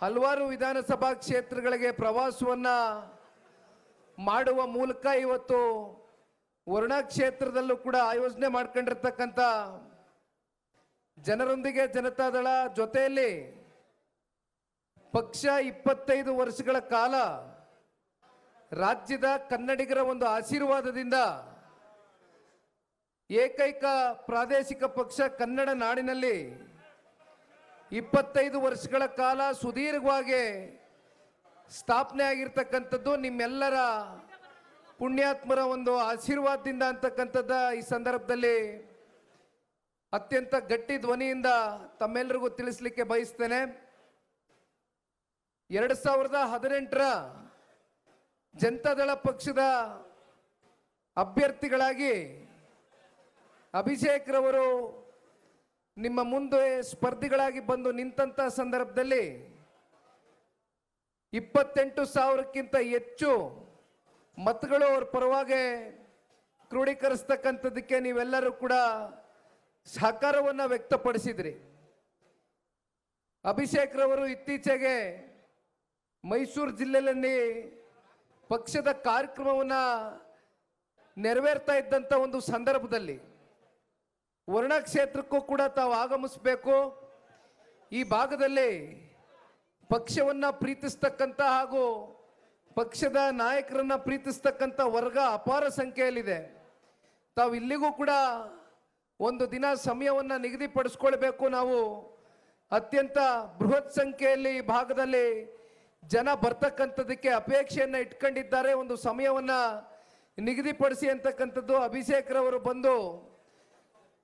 ಹಲವಾರು ವಿಧಾನಸಭಾ ಕ್ಷೇತ್ರಗಳಿಗೆ ಪ್ರವಾಸವನ್ನ ಮಾಡುವ ಮೂಲಕ ಇವತ್ತು ವರುಣಾ ಕ್ಷೇತ್ರದಲ್ಲೂ ಕೂಡ ಆಯೋಜನೆ ಮಾಡ್ಕೊಂಡಿರ್ತಕ್ಕಂಥ ಜನರೊಂದಿಗೆ ಜನತಾದಳ ಜೊತೆಯಲ್ಲಿ ಪಕ್ಷ 25 ವರ್ಷಗಳ ಕಾಲ ರಾಜ್ಯದ ಕನ್ನಡಿಗರ ಒಂದು ಆಶೀರ್ವಾದದಿಂದ ಏಕೈಕ ಪ್ರಾದೇಶಿಕ ಪಕ್ಷ ಕನ್ನಡ ನಾಡಿನಲ್ಲಿ 25 ವರ್ಷಗಳ ಕಾಲ ಸುದೀರ್ಘವಾಗಿ ಸ್ಥಾಪನೆ ಆಗಿರ್ತಕ್ಕಂಥದ್ದು ನಿಮ್ಮೆಲ್ಲರ ಪುಣ್ಯಾತ್ಮರ ಒಂದು ಆಶೀರ್ವಾದದಿಂದ ಅಂತಕ್ಕಂಥದ್ದು ಈ ಸಂದರ್ಭದಲ್ಲಿ ಅತ್ಯಂತ ಗಟ್ಟಿ ಧ್ವನಿಯಿಂದ ತಮ್ಮೆಲ್ಲರಿಗೂ ತಿಳಿಸಲಿಕ್ಕೆ ಬಯಸ್ತೇನೆ. 2018ರ ಜನತಾದಳ ಪಕ್ಷದ ಅಭ್ಯರ್ಥಿಗಳಾಗಿ ಅಭಿಷೇಕ್ ರವರು ನಿಮ್ಮ ಮುಂದೆ ಸ್ಪರ್ಧಿಗಳಾಗಿ ಬಂದು ನಿಂತ ಸಂದರ್ಭದಲ್ಲಿ 28,000ಕ್ಕಿಂತ ಹೆಚ್ಚು ಮತಗಳು ಅವ್ರ ಪರವಾಗಿ ಕ್ರೋಢೀಕರಿಸ್ತಕ್ಕಂಥದ್ದಕ್ಕೆ ನೀವೆಲ್ಲರೂ ಕೂಡ ಸಹಕಾರವನ್ನು ವ್ಯಕ್ತಪಡಿಸಿದ್ರಿ. ಅಭಿಷೇಕ್ ರವರು ಇತ್ತೀಚೆಗೆ ಮೈಸೂರು ಜಿಲ್ಲೆಯಲ್ಲಿ ಪಕ್ಷದ ಕಾರ್ಯಕ್ರಮವನ್ನು ನೆರವೇರ್ತಾ ಇದ್ದಂಥ ಒಂದು ಸಂದರ್ಭದಲ್ಲಿ ವರುಣಾ ಕ್ಷೇತ್ರಕ್ಕೂ ಕೂಡ ತಾವು ಆಗಮಿಸಬೇಕು, ಈ ಭಾಗದಲ್ಲಿ ಪಕ್ಷವನ್ನು ಪ್ರೀತಿಸ್ತಕ್ಕಂಥ ಹಾಗೂ ಪಕ್ಷದ ನಾಯಕರನ್ನ ಪ್ರೀತಿಸ್ತಕ್ಕಂಥ ವರ್ಗ ಅಪಾರ ಸಂಖ್ಯೆಯಲ್ಲಿದೆ. ತಾವು ಇಲ್ಲಿಗೂ ಕೂಡ ಒಂದು ದಿನ ಸಮಯವನ್ನು ನಿಗದಿಪಡಿಸ್ಕೊಳ್ಬೇಕು. ನಾವು ಅತ್ಯಂತ ಬೃಹತ್ ಸಂಖ್ಯೆಯಲ್ಲಿ ಈ ಭಾಗದಲ್ಲಿ ಜನ ಬರ್ತಕ್ಕಂಥದ್ದಕ್ಕೆ ಅಪೇಕ್ಷೆಯನ್ನು ಇಟ್ಕೊಂಡಿದ್ದಾರೆ. ಒಂದು ಸಮಯವನ್ನು ನಿಗದಿಪಡಿಸಿ ಅಂತಕ್ಕಂಥದ್ದು ಅಭಿಷೇಕ್ ರವರು ಬಂದು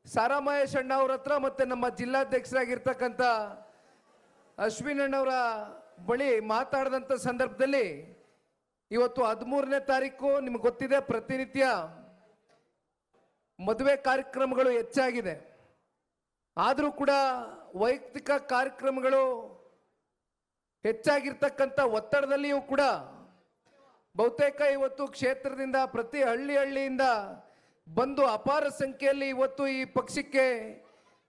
ಸಾರಾ ಮಹೇಶ್ ಅಣ್ಣ ಅವ್ರ ಹತ್ರ ಮತ್ತು ನಮ್ಮ ಜಿಲ್ಲಾಧ್ಯಕ್ಷರಾಗಿರ್ತಕ್ಕಂಥ ಅಶ್ವಿನ್ ಅಣ್ಣವರ ಬಳಿ ಮಾತಾಡಿದಂಥ ಸಂದರ್ಭದಲ್ಲಿ ಇವತ್ತು 13ನೇ ತಾರೀಕು ನಿಮ್ಗೆ ಗೊತ್ತಿದೆ, ಪ್ರತಿನಿತ್ಯ ಮದುವೆ ಕಾರ್ಯಕ್ರಮಗಳು ಹೆಚ್ಚಾಗಿದೆ. ಆದರೂ ಕೂಡ ವೈಯಕ್ತಿಕ ಕಾರ್ಯಕ್ರಮಗಳು ಹೆಚ್ಚಾಗಿರ್ತಕ್ಕಂಥ ಒತ್ತಡದಲ್ಲಿಯೂ ಕೂಡ ಬಹುತೇಕ ಇವತ್ತು ಕ್ಷೇತ್ರದಿಂದ ಪ್ರತಿ ಹಳ್ಳಿಯಿಂದ ಬಂದು ಅಪಾರ ಸಂಖ್ಯೆಯಲ್ಲಿ ಇವತ್ತು ಈ ಪಕ್ಷಕ್ಕೆ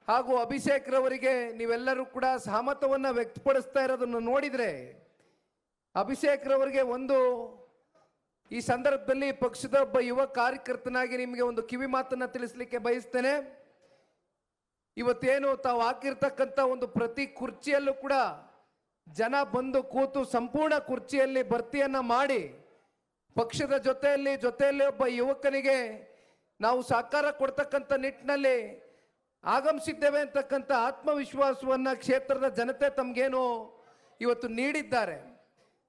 ಹಾಗೂ ಅಭಿಷೇಕ್ ರವರಿಗೆ ನೀವೆಲ್ಲರೂ ಕೂಡ ಸಹಮತವನ್ನು ವ್ಯಕ್ತಪಡಿಸ್ತಾ ಇರೋದನ್ನು ನೋಡಿದರೆ ಅಭಿಷೇಕ್ ರವರಿಗೆ ಒಂದು ಈ ಸಂದರ್ಭದಲ್ಲಿ ಪಕ್ಷದ ಒಬ್ಬ ಯುವ ಕಾರ್ಯಕರ್ತನಾಗಿ ನಿಮಗೆ ಒಂದು ಕಿವಿ ಮಾತನ್ನು ತಿಳಿಸ್ಲಿಕ್ಕೆ ಬಯಸ್ತೇನೆ. ಇವತ್ತೇನು ತಾವು ಹಾಕಿರ್ತಕ್ಕಂಥ ಒಂದು ಪ್ರತಿ ಕುರ್ಚಿಯಲ್ಲೂ ಕೂಡ ಜನ ಬಂದು ಕೂತು ಸಂಪೂರ್ಣ ಕುರ್ಚಿಯಲ್ಲಿ ಭರ್ತಿಯನ್ನು ಮಾಡಿ ಪಕ್ಷದ ಜೊತೆಯಲ್ಲಿ ಒಬ್ಬ ಯುವಕನಿಗೆ ನಾವು ಸಹಕಾರ ಕೊಡ್ತಕ್ಕಂಥ ನಿಟ್ಟಿನಲ್ಲಿ ಆಗಮಿಸಿದ್ದೇವೆ ಅಂತಕ್ಕಂಥ ಆತ್ಮವಿಶ್ವಾಸವನ್ನು ಕ್ಷೇತ್ರದ ಜನತೆ ತಮಗೇನು ಇವತ್ತು ನೀಡಿದ್ದಾರೆ.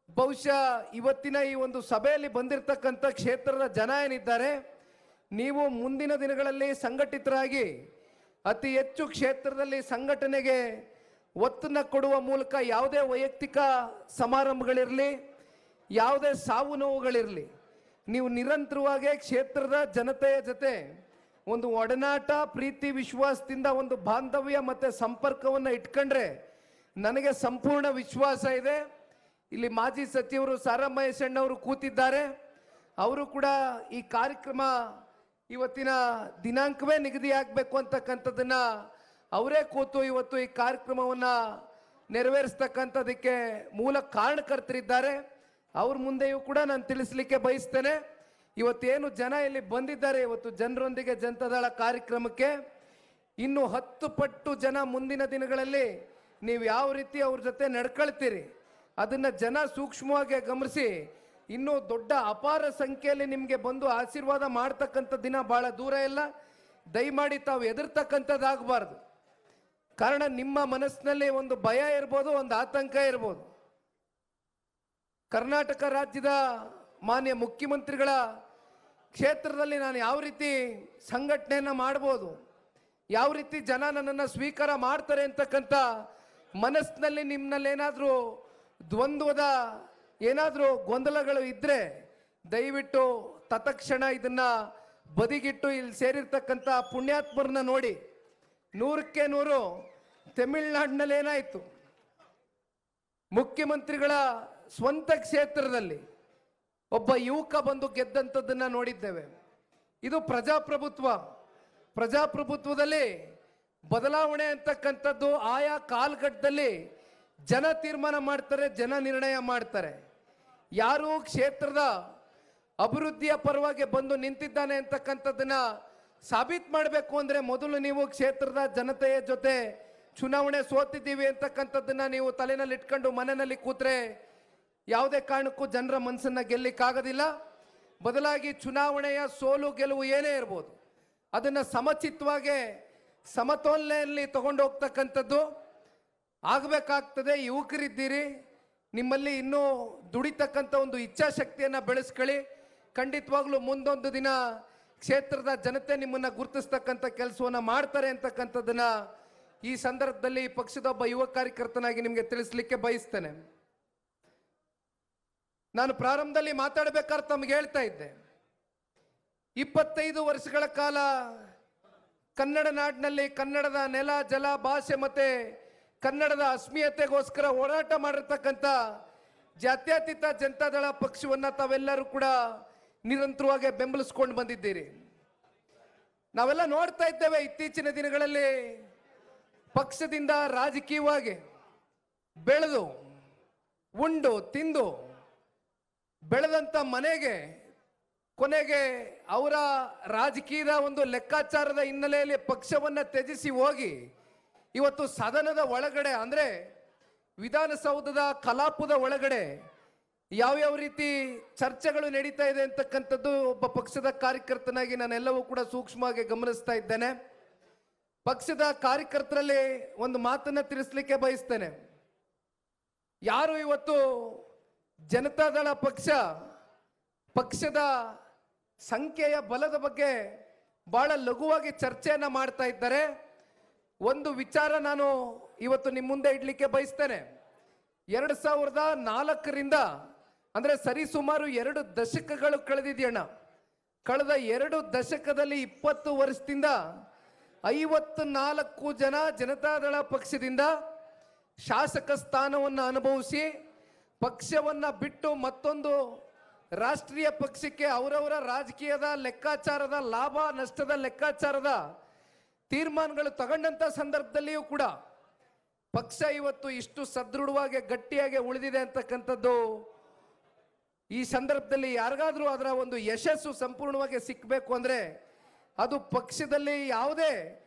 ಬಹುಶಃ ಇವತ್ತಿನ ಈ ಒಂದು ಸಭೆಯಲ್ಲಿ ಬಂದಿರತಕ್ಕಂಥ ಕ್ಷೇತ್ರದ ಜನ ಏನಿದ್ದಾರೆ, ನೀವು ಮುಂದಿನ ದಿನಗಳಲ್ಲಿ ಸಂಘಟಿತರಾಗಿ ಅತಿ ಹೆಚ್ಚು ಕ್ಷೇತ್ರದಲ್ಲಿ ಸಂಘಟನೆಗೆ ಒತ್ತನ್ನು ಕೊಡುವ ಮೂಲಕ ಯಾವುದೇ ವೈಯಕ್ತಿಕ ಸಮಾರಂಭಗಳಿರಲಿ, ಯಾವುದೇ ಸಾವು ನೋವುಗಳಿರಲಿ, ನೀವು ನಿರಂತರವಾಗಿ ಕ್ಷೇತ್ರದ ಜನತೆಯ ಜೊತೆ ಒಂದು ಒಡನಾಟ, ಪ್ರೀತಿ, ವಿಶ್ವಾಸದಿಂದ ಒಂದು ಬಾಂಧವ್ಯ ಮತ್ತು ಸಂಪರ್ಕವನ್ನು ಇಟ್ಕೊಂಡ್ರೆ ನನಗೆ ಸಂಪೂರ್ಣ ವಿಶ್ವಾಸ ಇದೆ. ಇಲ್ಲಿ ಮಾಜಿ ಸಚಿವರು ಸಾರಾ ಮಹೇಶ್ ಅಣ್ಣವರು ಕೂತಿದ್ದಾರೆ. ಅವರು ಕೂಡ ಈ ಕಾರ್ಯಕ್ರಮ ಇವತ್ತಿನ ದಿನಾಂಕವೇ ನಿಗದಿಯಾಗಬೇಕು ಅಂತಕ್ಕಂಥದ್ದನ್ನು ಅವರೇ ಕೂತು ಇವತ್ತು ಈ ಕಾರ್ಯಕ್ರಮವನ್ನು ನೆರವೇರಿಸ್ತಕ್ಕಂಥದ್ದಕ್ಕೆ ಮೂಲ ಕಾರಣಕರ್ತರಿದ್ದಾರೆ. ಅವ್ರ ಮುಂದೆಯೂ ಕೂಡ ನಾನು ತಿಳಿಸ್ಲಿಕ್ಕೆ ಬಯಸ್ತೇನೆ. ಇವತ್ತೇನು ಜನ ಇಲ್ಲಿ ಬಂದಿದ್ದಾರೆ, ಇವತ್ತು ಜನರೊಂದಿಗೆ ಜನತಾದಳ ಕಾರ್ಯಕ್ರಮಕ್ಕೆ ಇನ್ನು 10 ಪಟ್ಟು ಜನ ಮುಂದಿನ ದಿನಗಳಲ್ಲಿ ನೀವು ಯಾವ ರೀತಿ ಅವ್ರ ಜೊತೆ ನಡ್ಕೊಳ್ತೀರಿ ಅದನ್ನು ಜನ ಸೂಕ್ಷ್ಮವಾಗಿ ಗಮನಿಸಿ ಇನ್ನೂ ದೊಡ್ಡ ಅಪಾರ ಸಂಖ್ಯೆಯಲ್ಲಿ ನಿಮಗೆ ಬಂದು ಆಶೀರ್ವಾದ ಮಾಡ್ತಕ್ಕಂಥ ದಿನ ಭಾಳ ದೂರ ಇಲ್ಲ. ದಯಮಾಡಿ ತಾವು ಹೆದರ್ತಕ್ಕಂಥದ್ದಾಗಬಾರ್ದು. ಕಾರಣ ನಿಮ್ಮ ಮನಸ್ಸಿನಲ್ಲಿ ಒಂದು ಭಯ ಇರ್ಬೋದು, ಒಂದು ಆತಂಕ ಇರ್ಬೋದು. ಕರ್ನಾಟಕ ರಾಜ್ಯದ ಮಾನ್ಯ ಮುಖ್ಯಮಂತ್ರಿಗಳ ಕ್ಷೇತ್ರದಲ್ಲಿ ನಾನು ಯಾವ ರೀತಿ ಸಂಘಟನೆಯನ್ನು ಮಾಡ್ಬೋದು, ಯಾವ ರೀತಿ ಜನ ನನ್ನನ್ನು ಸ್ವೀಕಾರ ಮಾಡ್ತಾರೆ ಅಂತಕ್ಕಂಥ ಮನಸ್ಸಿನಲ್ಲಿ ನಿಮ್ಮಲ್ಲಿ ಏನಾದರೂ ದ್ವಂದ್ವದ ಏನಾದರೂ ಗೊಂದಲಗಳು ಇದ್ದರೆ ದಯವಿಟ್ಟು ತತ್ಕ್ಷಣ ಇದನ್ನು ಬದಿಗಿಟ್ಟು ಇಲ್ಲಿ ಸೇರಿರ್ತಕ್ಕಂಥ ಪುಣ್ಯಾತ್ಮರನ್ನ ನೋಡಿ. 100ಕ್ಕೆ 100 ತಮಿಳುನಾಡಿನಲ್ಲಿ ಏನಾಯಿತು, ಮುಖ್ಯಮಂತ್ರಿಗಳ ಸ್ವಂತ ಕ್ಷೇತ್ರದಲ್ಲಿ ಒಬ್ಬ ಯುವಕ ಬಂದು ಗೆದ್ದಂಥದ್ದನ್ನು ನೋಡಿದ್ದೇವೆ. ಇದು ಪ್ರಜಾಪ್ರಭುತ್ವದಲ್ಲಿ ಬದಲಾವಣೆ ಅಂತಕ್ಕಂಥದ್ದು ಆಯಾ ಕಾಲಘಟ್ಟದಲ್ಲಿ ಜನ ತೀರ್ಮಾನ ಮಾಡ್ತಾರೆ, ಜನ ನಿರ್ಣಯ ಮಾಡ್ತಾರೆ. ಯಾರು ಕ್ಷೇತ್ರದ ಅಭಿವೃದ್ಧಿಯ ಪರವಾಗಿ ಬಂದು ನಿಂತಿದ್ದಾನೆ ಅಂತಕ್ಕಂಥದ್ದನ್ನ ಸಾಬೀತು ಮಾಡಬೇಕು ಅಂದ್ರೆ ಮೊದಲು ನೀವು ಕ್ಷೇತ್ರದ ಜನತೆಯ ಜೊತೆ ಚುನಾವಣೆ ಸೋತಿದ್ದೀವಿ ಅಂತಕ್ಕಂಥದ್ದನ್ನ ನೀವು ತಲೆನಲ್ಲಿ ಇಟ್ಕೊಂಡು ಮನೆಯಲ್ಲಿ ಕೂತ್ರೆ ಯಾವುದೇ ಕಾರಣಕ್ಕೂ ಜನರ ಮನಸ್ಸನ್ನ ಗೆಲ್ಲಿಕ್ಕಾಗೋದಿಲ್ಲ. ಬದಲಾಗಿ ಚುನಾವಣೆಯ ಸೋಲು ಗೆಲುವು ಏನೇ ಇರ್ಬೋದು, ಅದನ್ನ ಸಮಚಿತ್ತವಾಗಿ ಸಮತೋಲನೆಯಲ್ಲಿ ತಗೊಂಡು ಹೋಗ್ತಕ್ಕಂಥದ್ದು ಆಗಬೇಕಾಗ್ತದೆ. ಯುವಕರಿದ್ದೀರಿ, ನಿಮ್ಮಲ್ಲಿ ಇನ್ನೂ ದುಡಿತಕ್ಕಂಥ ಒಂದು ಇಚ್ಛಾಶಕ್ತಿಯನ್ನು ಬೆಳೆಸ್ಕೊಳ್ಳಿ. ಖಂಡಿತವಾಗ್ಲೂ ಮುಂದೊಂದು ದಿನ ಕ್ಷೇತ್ರದ ಜನತೆ ನಿಮ್ಮನ್ನು ಗುರುತಿಸ್ತಕ್ಕಂಥ ಕೆಲಸವನ್ನು ಮಾಡ್ತಾರೆ ಅಂತಕ್ಕಂಥದ್ದನ್ನ ಈ ಸಂದರ್ಭದಲ್ಲಿ ಪಕ್ಷದ ಒಬ್ಬ ಯುವ ಕಾರ್ಯಕರ್ತನಾಗಿ ನಿಮಗೆ ತಿಳಿಸ್ಲಿಕ್ಕೆ ಬಯಸ್ತೇನೆ. ನಾನು ಪ್ರಾರಂಭದಲ್ಲಿ ಮಾತಾಡಬೇಕಾದ್ರೆ ತಮಗೆ ಹೇಳ್ತಾ ಇದ್ದೆ, 25 ವರ್ಷಗಳ ಕಾಲ ಕನ್ನಡ ನಾಡಿನಲ್ಲಿ ಕನ್ನಡದ ನೆಲ, ಜಲ, ಭಾಷೆ ಮತ್ತೆ ಕನ್ನಡದ ಅಸ್ಮಿಯತೆಗೋಸ್ಕರ ಹೋರಾಟ ಮಾಡಿರ್ತಕ್ಕಂಥ ಜಾತ್ಯತೀತ ಜನತಾದಳ ಪಕ್ಷವನ್ನ ತಾವೆಲ್ಲರೂ ಕೂಡ ನಿರಂತರವಾಗಿ ಬೆಂಬಲಿಸ್ಕೊಂಡು ಬಂದಿದ್ದೀರಿ. ನಾವೆಲ್ಲ ನೋಡ್ತಾ ಇದ್ದೇವೆ ಇತ್ತೀಚಿನ ದಿನಗಳಲ್ಲಿ ಪಕ್ಷದಿಂದ ರಾಜಕೀಯವಾಗಿ ಬೆಳೆದು ಉಂಡು ತಿಂದು ಬೆಳೆದಂತ ಮನೆಗೆ ಕೊನೆಗೆ ಅವರ ರಾಜಕೀಯದ ಒಂದು ಲೆಕ್ಕಾಚಾರದ ಹಿನ್ನೆಲೆಯಲ್ಲಿ ಪಕ್ಷವನ್ನ ತ್ಯಜಿಸಿ ಹೋಗಿ ಇವತ್ತು ಸದನದ ಒಳಗಡೆ ಅಂದ್ರೆ ವಿಧಾನಸೌಧದ ಕಲಾಪದ ಒಳಗಡೆ ಯಾವ್ಯಾವ ರೀತಿ ಚರ್ಚೆಗಳು ನಡೀತಾ ಇದೆ ಅಂತಕ್ಕಂಥದ್ದು ಒಬ್ಬ ಪಕ್ಷದ ಕಾರ್ಯಕರ್ತನಾಗಿ ನಾನೆಲ್ಲವೂ ಕೂಡ ಸೂಕ್ಷ್ಮವಾಗಿ ಗಮನಿಸ್ತಾ ಇದ್ದೇನೆ. ಪಕ್ಷದ ಕಾರ್ಯಕರ್ತರಲ್ಲಿ ಒಂದು ಮಾತನ್ನ ತಿಳಿಸ್ಲಿಕ್ಕೆ ಬಯಸ್ತೇನೆ. ಯಾರು ಇವತ್ತು ಜನತಾದಳ ಪಕ್ಷದ ಸಂಖ್ಯೆಯ ಬಲದ ಬಗ್ಗೆ ಬಹಳ ಲಘುವಾಗಿ ಚರ್ಚೆಯನ್ನ ಮಾಡ್ತಾ ಇದ್ದಾರೆ. ಒಂದು ವಿಚಾರ ನಾನು ಇವತ್ತು ನಿಮ್ಮ ಮುಂದೆ ಇಡ್ಲಿಕ್ಕೆ ಬಯಸ್ತೇನೆ. 2004ರಿಂದ ಅಂದ್ರೆ ಸರಿಸುಮಾರು 2 ದಶಕಗಳು ಕಳೆದಿದೆಯಣ್ಣ. ಕಳೆದ 2 ದಶಕದಲ್ಲಿ 20 ವರ್ಷದಿಂದ 54 ಜನ ಜನತಾದಳ ಪಕ್ಷದಿಂದ ಶಾಸಕ ಸ್ಥಾನವನ್ನು ಅನುಭವಿಸಿ ಪಕ್ಷವನ್ನ ಬಿಟ್ಟು ಮತ್ತೊಂದು ರಾಷ್ಟ್ರೀಯ ಪಕ್ಷಕ್ಕೆ ಅವರವರ ರಾಜಕೀಯದ ಲೆಕ್ಕಾಚಾರದ ಲಾಭ ನಷ್ಟದ ಲೆಕ್ಕಾಚಾರದ ತೀರ್ಮಾನಗಳು ತಗೊಂಡಂತ ಸಂದರ್ಭದಲ್ಲಿಯೂ ಕೂಡ ಪಕ್ಷ ಇವತ್ತು ಇಷ್ಟು ಸದೃಢವಾಗಿ ಗಟ್ಟಿಯಾಗಿ ಉಳಿದಿದೆ ಅಂತಕ್ಕಂಥದ್ದು ಈ ಸಂದರ್ಭದಲ್ಲಿ ಯಾರಿಗಾದ್ರೂ ಅದರ ಒಂದು ಯಶಸ್ಸು ಸಂಪೂರ್ಣವಾಗಿ ಸಿಕ್ಕಬೇಕು ಅಂದ್ರೆ ಅದು ಪಕ್ಷದಲ್ಲಿ ಯಾವುದೇ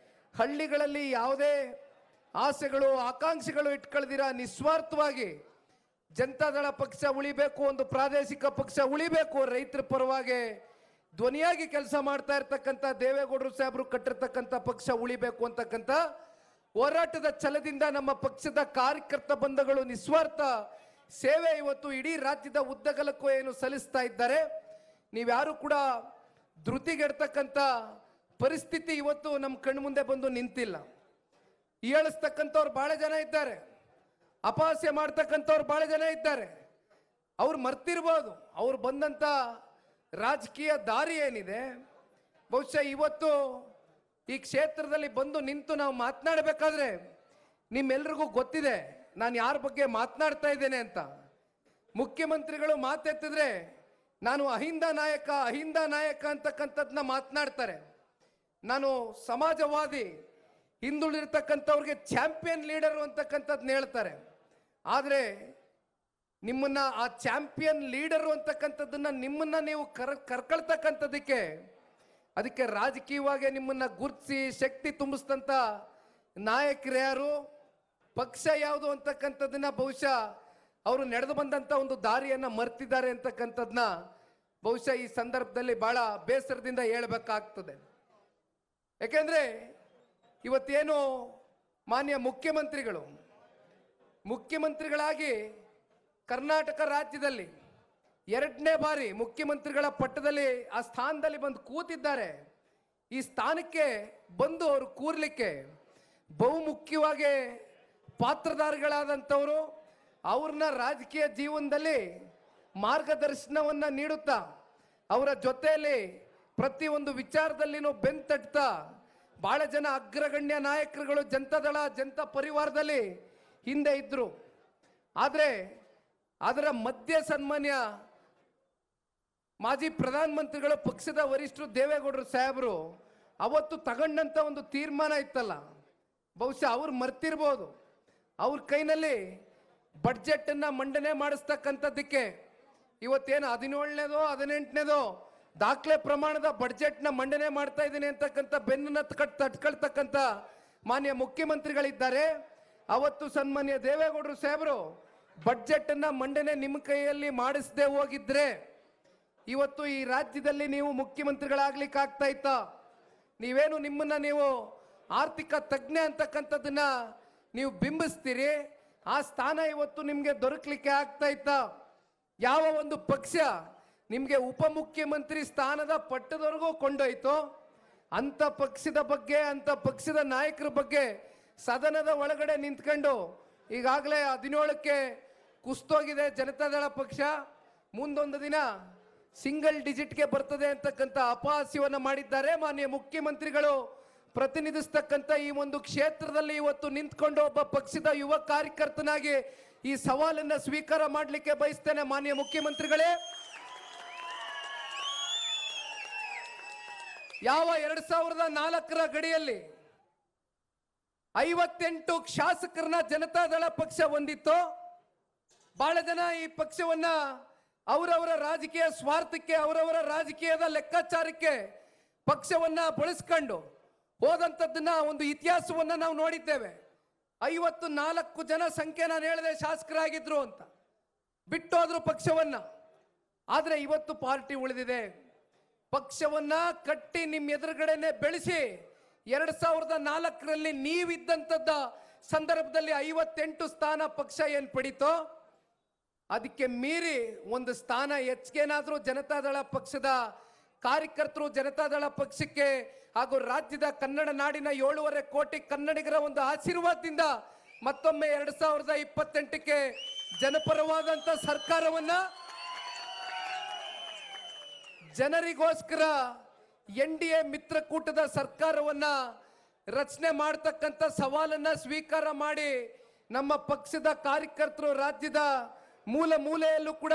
ಹಳ್ಳಿಗಳಲ್ಲಿ ಯಾವುದೇ ಆಸೆಗಳು ಆಕಾಂಕ್ಷೆಗಳು ಇಟ್ಕೊಳ್ದಿರ ನಿಸ್ವಾರ್ಥವಾಗಿ ಜನತಾದಳ ಪಕ್ಷ ಉಳಿಬೇಕು, ಒಂದು ಪ್ರಾದೇಶಿಕ ಪಕ್ಷ ಉಳಿಬೇಕು, ರೈತರ ಪರವಾಗಿ ಧ್ವನಿಯಾಗಿ ಕೆಲಸ ಮಾಡ್ತಾ ಇರ್ತಕ್ಕಂಥ ದೇವೇಗೌಡರು ಸಾಹೇಬರು ಕಟ್ಟಿರ್ತಕ್ಕಂಥ ಪಕ್ಷ ಉಳಿಬೇಕು ಅಂತಕ್ಕಂಥ ಹೋರಾಟದ ಛಲದಿಂದ ನಮ್ಮ ಪಕ್ಷದ ಕಾರ್ಯಕರ್ತ ಬಂಧುಗಳು ನಿಸ್ವಾರ್ಥ ಸೇವೆ ಇವತ್ತು ಇಡೀ ರಾಜ್ಯದ ಉದ್ದಗಲಕ್ಕೂ ಏನು ಸಲ್ಲಿಸ್ತಾ ಇದ್ದಾರೆ. ನೀವ್ಯಾರು ಕೂಡ ಧೃತಿಗೆಡ್ತಕ್ಕಂಥ ಪರಿಸ್ಥಿತಿ ಇವತ್ತು ನಮ್ಮ ಕಣ್ಣು ಮುಂದೆ ಬಂದು ನಿಂತಿಲ್ಲ. ಹೀಯಾಳಿಸ್ತಕ್ಕಂಥವ್ರು ಬಹಳ ಜನ ಇದ್ದಾರೆ, ಅಪಹಾಸ್ಯ ಮಾಡ್ತಕ್ಕಂಥವ್ರು ಬಹಳ ಜನ ಇದ್ದಾರೆ. ಅವ್ರು ಮರ್ತಿರ್ಬೋದು ಅವ್ರು ಬಂದಂತ ರಾಜಕೀಯ ದಾರಿ ಏನಿದೆ. ಬಹುಶಃ ಇವತ್ತು ಈ ಕ್ಷೇತ್ರದಲ್ಲಿ ಬಂದು ನಿಂತು ನಾವು ಮಾತನಾಡಬೇಕಾದ್ರೆ ನಿಮ್ಮೆಲ್ರಿಗೂ ಗೊತ್ತಿದೆ ನಾನು ಯಾರ ಬಗ್ಗೆ ಮಾತನಾಡ್ತಾ ಇದ್ದೇನೆ ಅಂತ. ಮುಖ್ಯಮಂತ್ರಿಗಳು ಮಾತೆತ್ತಿದ್ರೆ ನಾನು ಅಹಿಂದ ನಾಯಕ ಅಂತಕ್ಕಂಥದ್ದನ್ನ ಮಾತನಾಡ್ತಾರೆ. ನಾನು ಸಮಾಜವಾದಿ, ಹಿಂದುಳಿರ್ತಕ್ಕಂಥವ್ರಿಗೆ ಚಾಂಪಿಯನ್ ಲೀಡರ್ ಅಂತಕ್ಕಂಥದ್ದನ್ನ ಹೇಳ್ತಾರೆ. ಆದರೆ ನಿಮ್ಮನ್ನ ಆ ಚಾಂಪಿಯನ್ ಲೀಡರ್ ಅಂತಕ್ಕಂಥದ್ದನ್ನ ನಿಮ್ಮನ್ನ ನೀವು ಕರ್ಕೊಳ್ತಕ್ಕಂಥದ್ದಕ್ಕೆ ಅದಕ್ಕೆ ರಾಜಕೀಯವಾಗಿ ನಿಮ್ಮನ್ನ ಗುರುತಿಸಿ ಶಕ್ತಿ ತುಂಬಿಸ್ತಂತ ನಾಯಕರು ಯಾರು, ಪಕ್ಷ ಯಾವುದು ಅಂತಕ್ಕಂಥದ್ದನ್ನ ಬಹುಶಃ ಅವರು ನಡೆದು ಬಂದಂತ ಒಂದು ದಾರಿಯನ್ನ ಮರ್ತಿದ್ದಾರೆ ಅಂತಕ್ಕಂಥದ್ದನ್ನ ಬಹುಶಃ ಈ ಸಂದರ್ಭದಲ್ಲಿ ಬಹಳ ಬೇಸರದಿಂದ ಹೇಳಬೇಕಾಗ್ತದೆ. ಯಾಕೆಂದ್ರೆ ಇವತ್ತೇನು ಮಾನ್ಯ ಮುಖ್ಯಮಂತ್ರಿಗಳಾಗಿ ಕರ್ನಾಟಕ ರಾಜ್ಯದಲ್ಲಿ 2ನೇ ಬಾರಿ ಮುಖ್ಯಮಂತ್ರಿಗಳ ಪಟ್ಟದಲ್ಲಿ ಆ ಸ್ಥಾನದಲ್ಲಿ ಬಂದು ಕೂತಿದ್ದಾರೆ. ಈ ಸ್ಥಾನಕ್ಕೆ ಬಂದು ಅವರು ಕೂರ್ಲಿಕ್ಕೆ ಬಹುಮುಖ್ಯವಾಗಿ ಪಾತ್ರಧಾರಿಗಳಾದಂಥವರು ಅವ್ರನ್ನ ರಾಜಕೀಯ ಜೀವನದಲ್ಲಿ ಮಾರ್ಗದರ್ಶನವನ್ನ ನೀಡುತ್ತಾ ಅವರ ಜೊತೆಯಲ್ಲಿ ಪ್ರತಿಯೊಂದು ವಿಚಾರದಲ್ಲಿನೂ ಬೆಂತಟ್ತಾ ಬಹಳ ಜನ ಅಗ್ರಗಣ್ಯ ನಾಯಕರುಗಳು ಜನತಾ ಪರಿವಾರದಲ್ಲಿ ಹಿಂದೆ ಇದ್ರು. ಆದರೆ ಅದರ ಮಧ್ಯ ಸನ್ಮಾನ್ಯ ಮಾಜಿ ಪ್ರಧಾನಮಂತ್ರಿಗಳು ಪಕ್ಷದ ವರಿಷ್ಠರು ದೇವೇಗೌಡರು ಸಾಹೇಬರು ಅವತ್ತು ತಗೊಂಡಂತ ಒಂದು ತೀರ್ಮಾನ ಇತ್ತಲ್ಲ, ಬಹುಶಃ ಅವ್ರು ಮರ್ತಿರ್ಬೋದು. ಅವ್ರ ಕೈನಲ್ಲಿ ಬಡ್ಜೆಟ್ ಅನ್ನ ಮಂಡನೆ ಮಾಡಿಸ್ತಕ್ಕಂಥದ್ದಕ್ಕೆ ಇವತ್ತೇನು 17ನೇದೋ 18ನೇದೋ ದಾಖಲೆ ಪ್ರಮಾಣದ ಬಡ್ಜೆಟ್ ನ ಮಂಡನೆ ಮಾಡ್ತಾ ಇದ್ದೀನಿ ಅಂತಕ್ಕಂಥ ಬೆನ್ನನ್ನ ತಟ್ಕೊಳ್ತಕ್ಕಂಥ ಮಾನ್ಯ ಮುಖ್ಯಮಂತ್ರಿಗಳಿದ್ದಾರೆ. ಅವತ್ತು ಸನ್ಮಾನ್ಯ ದೇವೇಗೌಡರು ಸಾಹೇಬರು ಬಡ್ಜೆಟ್ ಅನ್ನ ಮಂಡನೆ ನಿಮ್ಮ ಕೈಯಲ್ಲಿ ಮಾಡಿಸದೆ ಹೋಗಿದ್ರೆ ಇವತ್ತು ಈ ರಾಜ್ಯದಲ್ಲಿ ನೀವು ಮುಖ್ಯಮಂತ್ರಿಗಳಾಗ್ಲಿಕ್ಕೆ ಆಗ್ತಾ ಇತ್ತ? ನೀವೇನು ನಿಮ್ಮನ್ನ ನೀವು ಆರ್ಥಿಕ ತಜ್ಞ ಅಂತಕ್ಕಂಥದ್ದನ್ನ ನೀವು ಬಿಂಬಿಸ್ತೀರಿ, ಆ ಸ್ಥಾನ ಇವತ್ತು ನಿಮ್ಗೆ ದೊರಕಲಿಕ್ಕೆ ಆಗ್ತಾ ಇತ್ತ? ಯಾವ ಒಂದು ಪಕ್ಷ ನಿಮ್ಗೆ ಉಪಮುಖ್ಯಮಂತ್ರಿ ಸ್ಥಾನದ ಪಟ್ಟದವರೆಗೂ ಕೊಂಡೊಯ್ತು, ಅಂತ ಪಕ್ಷದ ಬಗ್ಗೆ, ಅಂತ ಪಕ್ಷದ ನಾಯಕರ ಬಗ್ಗೆ ಸದನದ ಒಳಗಡೆ ನಿಂತ್ಕೊಂಡು ಈಗಾಗಲೇ 17ಕ್ಕೆ ಕುಸ್ತೋಗಿದೆ ಜನತಾದಳ ಪಕ್ಷ, ಮುಂದೊಂದು ದಿನ ಸಿಂಗಲ್ ಡಿಜಿಟ್ಗೆ ಬರ್ತದೆ ಅಂತಕ್ಕಂಥ ಅಪಹಾಸ್ಯವನ್ನು ಮಾಡಿದ್ದಾರೆ. ಮಾನ್ಯ ಮುಖ್ಯಮಂತ್ರಿಗಳು ಪ್ರತಿನಿಧಿಸ್ತಕ್ಕಂಥ ಈ ಒಂದು ಕ್ಷೇತ್ರದಲ್ಲಿ ಇವತ್ತು ನಿಂತ್ಕೊಂಡು ಒಬ್ಬ ಪಕ್ಷದ ಯುವ ಕಾರ್ಯಕರ್ತನಾಗಿ ಈ ಸವಾಲನ್ನ ಸ್ವೀಕಾರ ಮಾಡಲಿಕ್ಕೆ ಬಯಸ್ತೇನೆ. ಮಾನ್ಯ ಮುಖ್ಯಮಂತ್ರಿಗಳೇ, ಯಾವ 2004ರ ಗಡಿಯಲ್ಲಿ 58 ಶಾಸಕರನ್ನ ಜನತಾದಳ ಪಕ್ಷ ಹೊಂದಿತ್ತು, ಬಹಳ ಜನ ಈ ಪಕ್ಷವನ್ನ ಅವರವರ ರಾಜಕೀಯ ಸ್ವಾರ್ಥಕ್ಕೆ, ಅವರವರ ರಾಜಕೀಯದ ಲೆಕ್ಕಾಚಾರಕ್ಕೆ ಪಕ್ಷವನ್ನ ಬಳಸ್ಕೊಂಡು ಹೋದಂಥದ್ದನ್ನ ಒಂದು ಇತಿಹಾಸವನ್ನ ನಾವು ನೋಡಿದ್ದೇವೆ. 54 ಜನ ಸಂಖ್ಯೆ ನಾನು ಹೇಳಿದೆ ಶಾಸಕರಾಗಿದ್ರು ಅಂತ, ಬಿಟ್ಟೋದ್ರು ಪಕ್ಷವನ್ನ. ಆದ್ರೆ ಇವತ್ತು ಪಾರ್ಟಿ ಉಳಿದಿದೆ. ಪಕ್ಷವನ್ನ ಕಟ್ಟಿ ನಿಮ್ಮ ಎದುರುಗಡೆನೆ ಬೆಳೆಸಿ 2004ರಲ್ಲಿ ನೀವಿದ್ದಂಥದ್ದ ಸಂದರ್ಭದಲ್ಲಿ 58 ಸ್ಥಾನ ಪಕ್ಷ ಏನ್ ಪಡೀತೋ ಅದಕ್ಕೆ ಮೀರಿ ಒಂದು ಸ್ಥಾನ ಹೆಚ್ಚಿಗೆನಾದ್ರೂ ಜನತಾದಳ ಪಕ್ಷದ ಕಾರ್ಯಕರ್ತರು ಜನತಾದಳ ಪಕ್ಷಕ್ಕೆ ಹಾಗೂ ರಾಜ್ಯದ ಕನ್ನಡ ನಾಡಿನ 7.5 ಕೋಟಿ ಕನ್ನಡಿಗರ ಒಂದು ಆಶೀರ್ವಾದದಿಂದ ಮತ್ತೊಮ್ಮೆ 2028ಕ್ಕೆ ಜನಪರವಾದಂತ ಸರ್ಕಾರವನ್ನ, ಜನರಿಗೋಸ್ಕರ NDA ಮಿತ್ರಕೂಟದ ಸರ್ಕಾರವನ್ನ ರಚನೆ ಮಾಡತಕ್ಕಂಥ ಸವಾಲನ್ನ ಸ್ವೀಕಾರ ಮಾಡಿ ನಮ್ಮ ಪಕ್ಷದ ಕಾರ್ಯಕರ್ತರು ರಾಜ್ಯದ ಮೂಲ ಮೂಲೆಯಲ್ಲೂ ಕೂಡ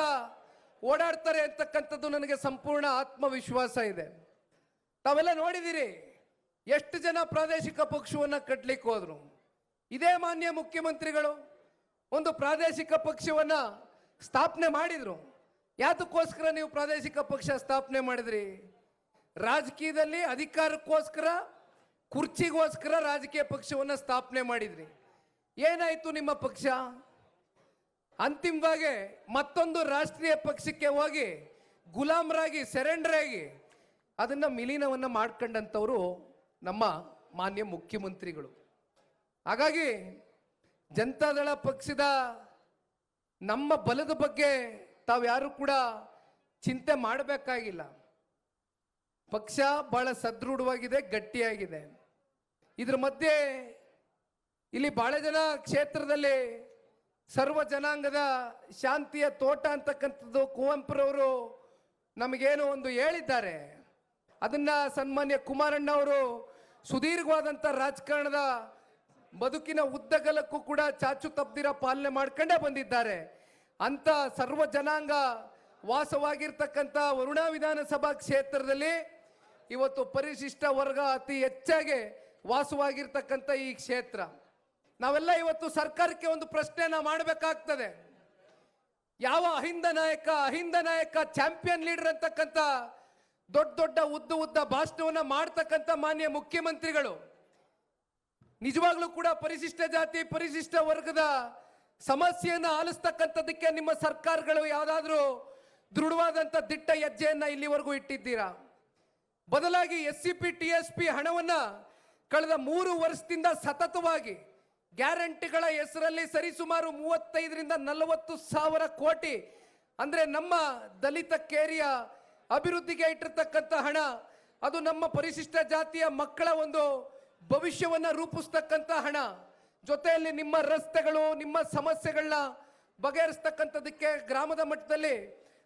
ಓಡಾಡ್ತಾರೆ ಅಂತಕ್ಕಂಥದ್ದು ನನಗೆ ಸಂಪೂರ್ಣ ಆತ್ಮವಿಶ್ವಾಸ ಇದೆ. ತಾವೆಲ್ಲ ನೋಡಿದಿರಿ ಎಷ್ಟು ಜನ ಪ್ರಾದೇಶಿಕ ಪಕ್ಷವನ್ನ ಕಟ್ಟಲಿಕ್ಕೆ ಹೋದ್ರು. ಇದೇ ಮಾನ್ಯ ಮುಖ್ಯಮಂತ್ರಿಗಳು ಒಂದು ಪ್ರಾದೇಶಿಕ ಪಕ್ಷವನ್ನ ಸ್ಥಾಪನೆ ಮಾಡಿದ್ರು. ಯಾತಕ್ಕೋಸ್ಕರ ನೀವು ಪ್ರಾದೇಶಿಕ ಪಕ್ಷ ಸ್ಥಾಪನೆ ಮಾಡಿದ್ರಿ? ರಾಜಕೀಯದಲ್ಲಿ ಅಧಿಕಾರಕ್ಕೋಸ್ಕರ, ಕುರ್ಚಿಗೋಸ್ಕರ ರಾಜಕೀಯ ಪಕ್ಷವನ್ನ ಸ್ಥಾಪನೆ ಮಾಡಿದ್ರಿ. ಏನಾಯ್ತು ನಿಮ್ಮ ಪಕ್ಷ? ಅಂತಿಮವಾಗಿ ಮತ್ತೊಂದು ರಾಷ್ಟ್ರೀಯ ಪಕ್ಷಕ್ಕೆ ಹೋಗಿ ಗುಲಾಮರಾಗಿ, ಸೆರೆಂಡರ್ ಆಗಿ ಅದನ್ನ ವಿಲೀನವನ್ನ ಮಾಡ್ಕೊಂಡಂಥವ್ರು ನಮ್ಮ ಮಾನ್ಯ ಮುಖ್ಯಮಂತ್ರಿಗಳು. ಹಾಗಾಗಿ ಜನತಾದಳ ಪಕ್ಷದ ನಮ್ಮ ಬಲದ ಬಗ್ಗೆ ತಾವ್ಯಾರು ಕೂಡ ಚಿಂತೆ ಮಾಡಬೇಕಾಗಿಲ್ಲ. ಪಕ್ಷ ಬಹಳ ಸದೃಢವಾಗಿದೆ, ಗಟ್ಟಿಯಾಗಿದೆ. ಇದ್ರ ಮಧ್ಯೆ ಇಲ್ಲಿ ಬಹಳ ಜನ ಕ್ಷೇತ್ರದಲ್ಲಿ ಸರ್ವ ಜನಾಂಗದ ಶಾಂತಿಯ ತೋಟ ಅಂತಕ್ಕಂಥದ್ದು ಕುವೆಂಪುರವರು ನಮಗೇನು ಒಂದು ಹೇಳಿದ್ದಾರೆ, ಅದನ್ನ ಸನ್ಮಾನ್ಯ ಕುಮಾರಣ್ಣ ಅವರು ಸುದೀರ್ಘವಾದಂಥ ರಾಜಕಾರಣದ ಬದುಕಿನ ಉದ್ದಗಲಕ್ಕೂ ಕೂಡ ಚಾಚು ತಪ್ಪದಿರ ಪಾಲನೆ ಮಾಡ್ಕೊಂಡೇ ಬಂದಿದ್ದಾರೆ. ಅಂತ ಸರ್ವ ಜನಾಂಗ ವಾಸವಾಗಿರ್ತಕ್ಕಂಥ ವರುಣಾ ವಿಧಾನಸಭಾ ಕ್ಷೇತ್ರದಲ್ಲಿ ಇವತ್ತು ಪರಿಶಿಷ್ಟ ವರ್ಗ ಅತಿ ಹೆಚ್ಚಾಗಿ ವಾಸವಾಗಿರ್ತಕ್ಕಂಥ ಈ ಕ್ಷೇತ್ರ, ನಾವೆಲ್ಲ ಇವತ್ತು ಸರ್ಕಾರಕ್ಕೆ ಒಂದು ಪ್ರಶ್ನೆನ ಮಾಡಬೇಕಾಗ್ತದೆ. ಯಾವ ಅಹಿಂದ ನಾಯಕ ಚಾಂಪಿಯನ್ ಲೀಡರ್ ಅಂತಕ್ಕಂಥ ದೊಡ್ಡ ದೊಡ್ಡ ಉದ್ದ ಭಾಷಣವನ್ನ ಮಾಡ್ತಕ್ಕಂಥ ಮಾನ್ಯ ಮುಖ್ಯಮಂತ್ರಿಗಳು ನಿಜವಾಗ್ಲೂ ಕೂಡ ಪರಿಶಿಷ್ಟ ಜಾತಿ ಪರಿಶಿಷ್ಟ ವರ್ಗದ ಸಮಸ್ಯೆಯನ್ನ ಆಲಿಸ್ತಕ್ಕಂಥದ್ದಕ್ಕೆ ನಿಮ್ಮ ಸರ್ಕಾರಗಳು ಯಾವ್ದಾದ್ರೂ ದೃಢವಾದಂಥ ದಿಟ್ಟ ಹೆಜ್ಜೆಯನ್ನ ಇಲ್ಲಿವರೆಗೂ ಇಟ್ಟಿದ್ದೀರಾ? ಬದಲಾಗಿ SCP TSP ಹಣವನ್ನ ಕಳೆದ 3 ವರ್ಷದಿಂದ ಸತತವಾಗಿ ಗ್ಯಾರಂಟಿಗಳ ಹೆಸರಲ್ಲಿ ಸರಿಸುಮಾರು 35ರಿಂದ 40 ಸಾವಿರ ಕೋಟಿ, ಅಂದ್ರೆ ನಮ್ಮ ದಲಿತ ಕೇರಿಯ ಅಭಿವೃದ್ಧಿಗೆ ಇಟ್ಟಿರ್ತಕ್ಕಂಥ ಹಣ, ಅದು ನಮ್ಮ ಪರಿಶಿಷ್ಟ ಜಾತಿಯ ಮಕ್ಕಳ ಒಂದು ಭವಿಷ್ಯವನ್ನ ರೂಪಿಸ್ತಕ್ಕಂಥ ಹಣ, ಜೊತೆಯಲ್ಲಿ ನಿಮ್ಮ ರಸ್ತೆಗಳು, ನಿಮ್ಮ ಸಮಸ್ಯೆಗಳನ್ನ ಬಗೆಹರಿಸ್ತಕ್ಕಂಥದಕ್ಕೆ ಗ್ರಾಮದ ಮಟ್ಟದಲ್ಲಿ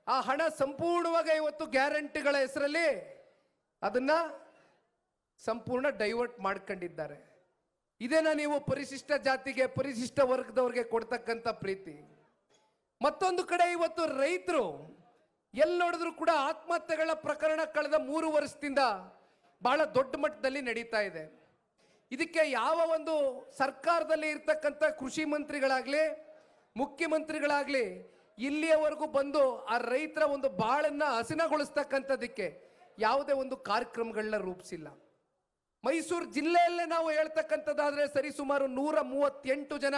ಆ ಹಣ ಸಂಪೂರ್ಣವಾಗಿ ಇವತ್ತು ಗ್ಯಾರಂಟಿಗಳ ಹೆಸರಲ್ಲಿ ಅದನ್ನ ಸಂಪೂರ್ಣ ಡೈವರ್ಟ್ ಮಾಡ್ಕೊಂಡಿದ್ದಾರೆ. ಇದೇನಾ ನೀವು ಪರಿಶಿಷ್ಟ ಜಾತಿಗೆ ಪರಿಶಿಷ್ಟ ವರ್ಗದವ್ರಿಗೆ ಕೊಡ್ತಕ್ಕಂಥ ಪ್ರೀತಿ? ಮತ್ತೊಂದು ಕಡೆ ಇವತ್ತು ರೈತರು ಎಲ್ಲಿ ನೋಡಿದ್ರು ಕೂಡ ಆತ್ಮಹತ್ಯೆಗಳ ಪ್ರಕರಣ ಕಳೆದ 3 ವರ್ಷದಿಂದ ಬಹಳ ದೊಡ್ಡ ಮಟ್ಟದಲ್ಲಿ ನಡೀತಾ ಇದೆ. ಇದಕ್ಕೆ ಯಾವ ಒಂದು ಸರ್ಕಾರದಲ್ಲಿ ಇರ್ತಕ್ಕಂಥ ಕೃಷಿ ಮಂತ್ರಿಗಳಾಗ್ಲಿ ಮುಖ್ಯಮಂತ್ರಿಗಳಾಗ್ಲಿ ಇಲ್ಲಿಯವರೆಗೂ ಬಂದು ಆ ರೈತರ ಒಂದು ಬಾಳನ್ನ ಹಸನಗೊಳಿಸ್ತಕ್ಕಂಥದಕ್ಕೆ ಯಾವುದೇ ಒಂದು ಕಾರ್ಯಕ್ರಮಗಳನ್ನ ರೂಪಿಸಿಲ್ಲ. ಮೈಸೂರು ಜಿಲ್ಲೆಯಲ್ಲೇ ನಾವು ಹೇಳ್ತಕ್ಕಂಥದ್ದಾದ್ರೆ ಸರಿಸುಮಾರು 138 ಜನ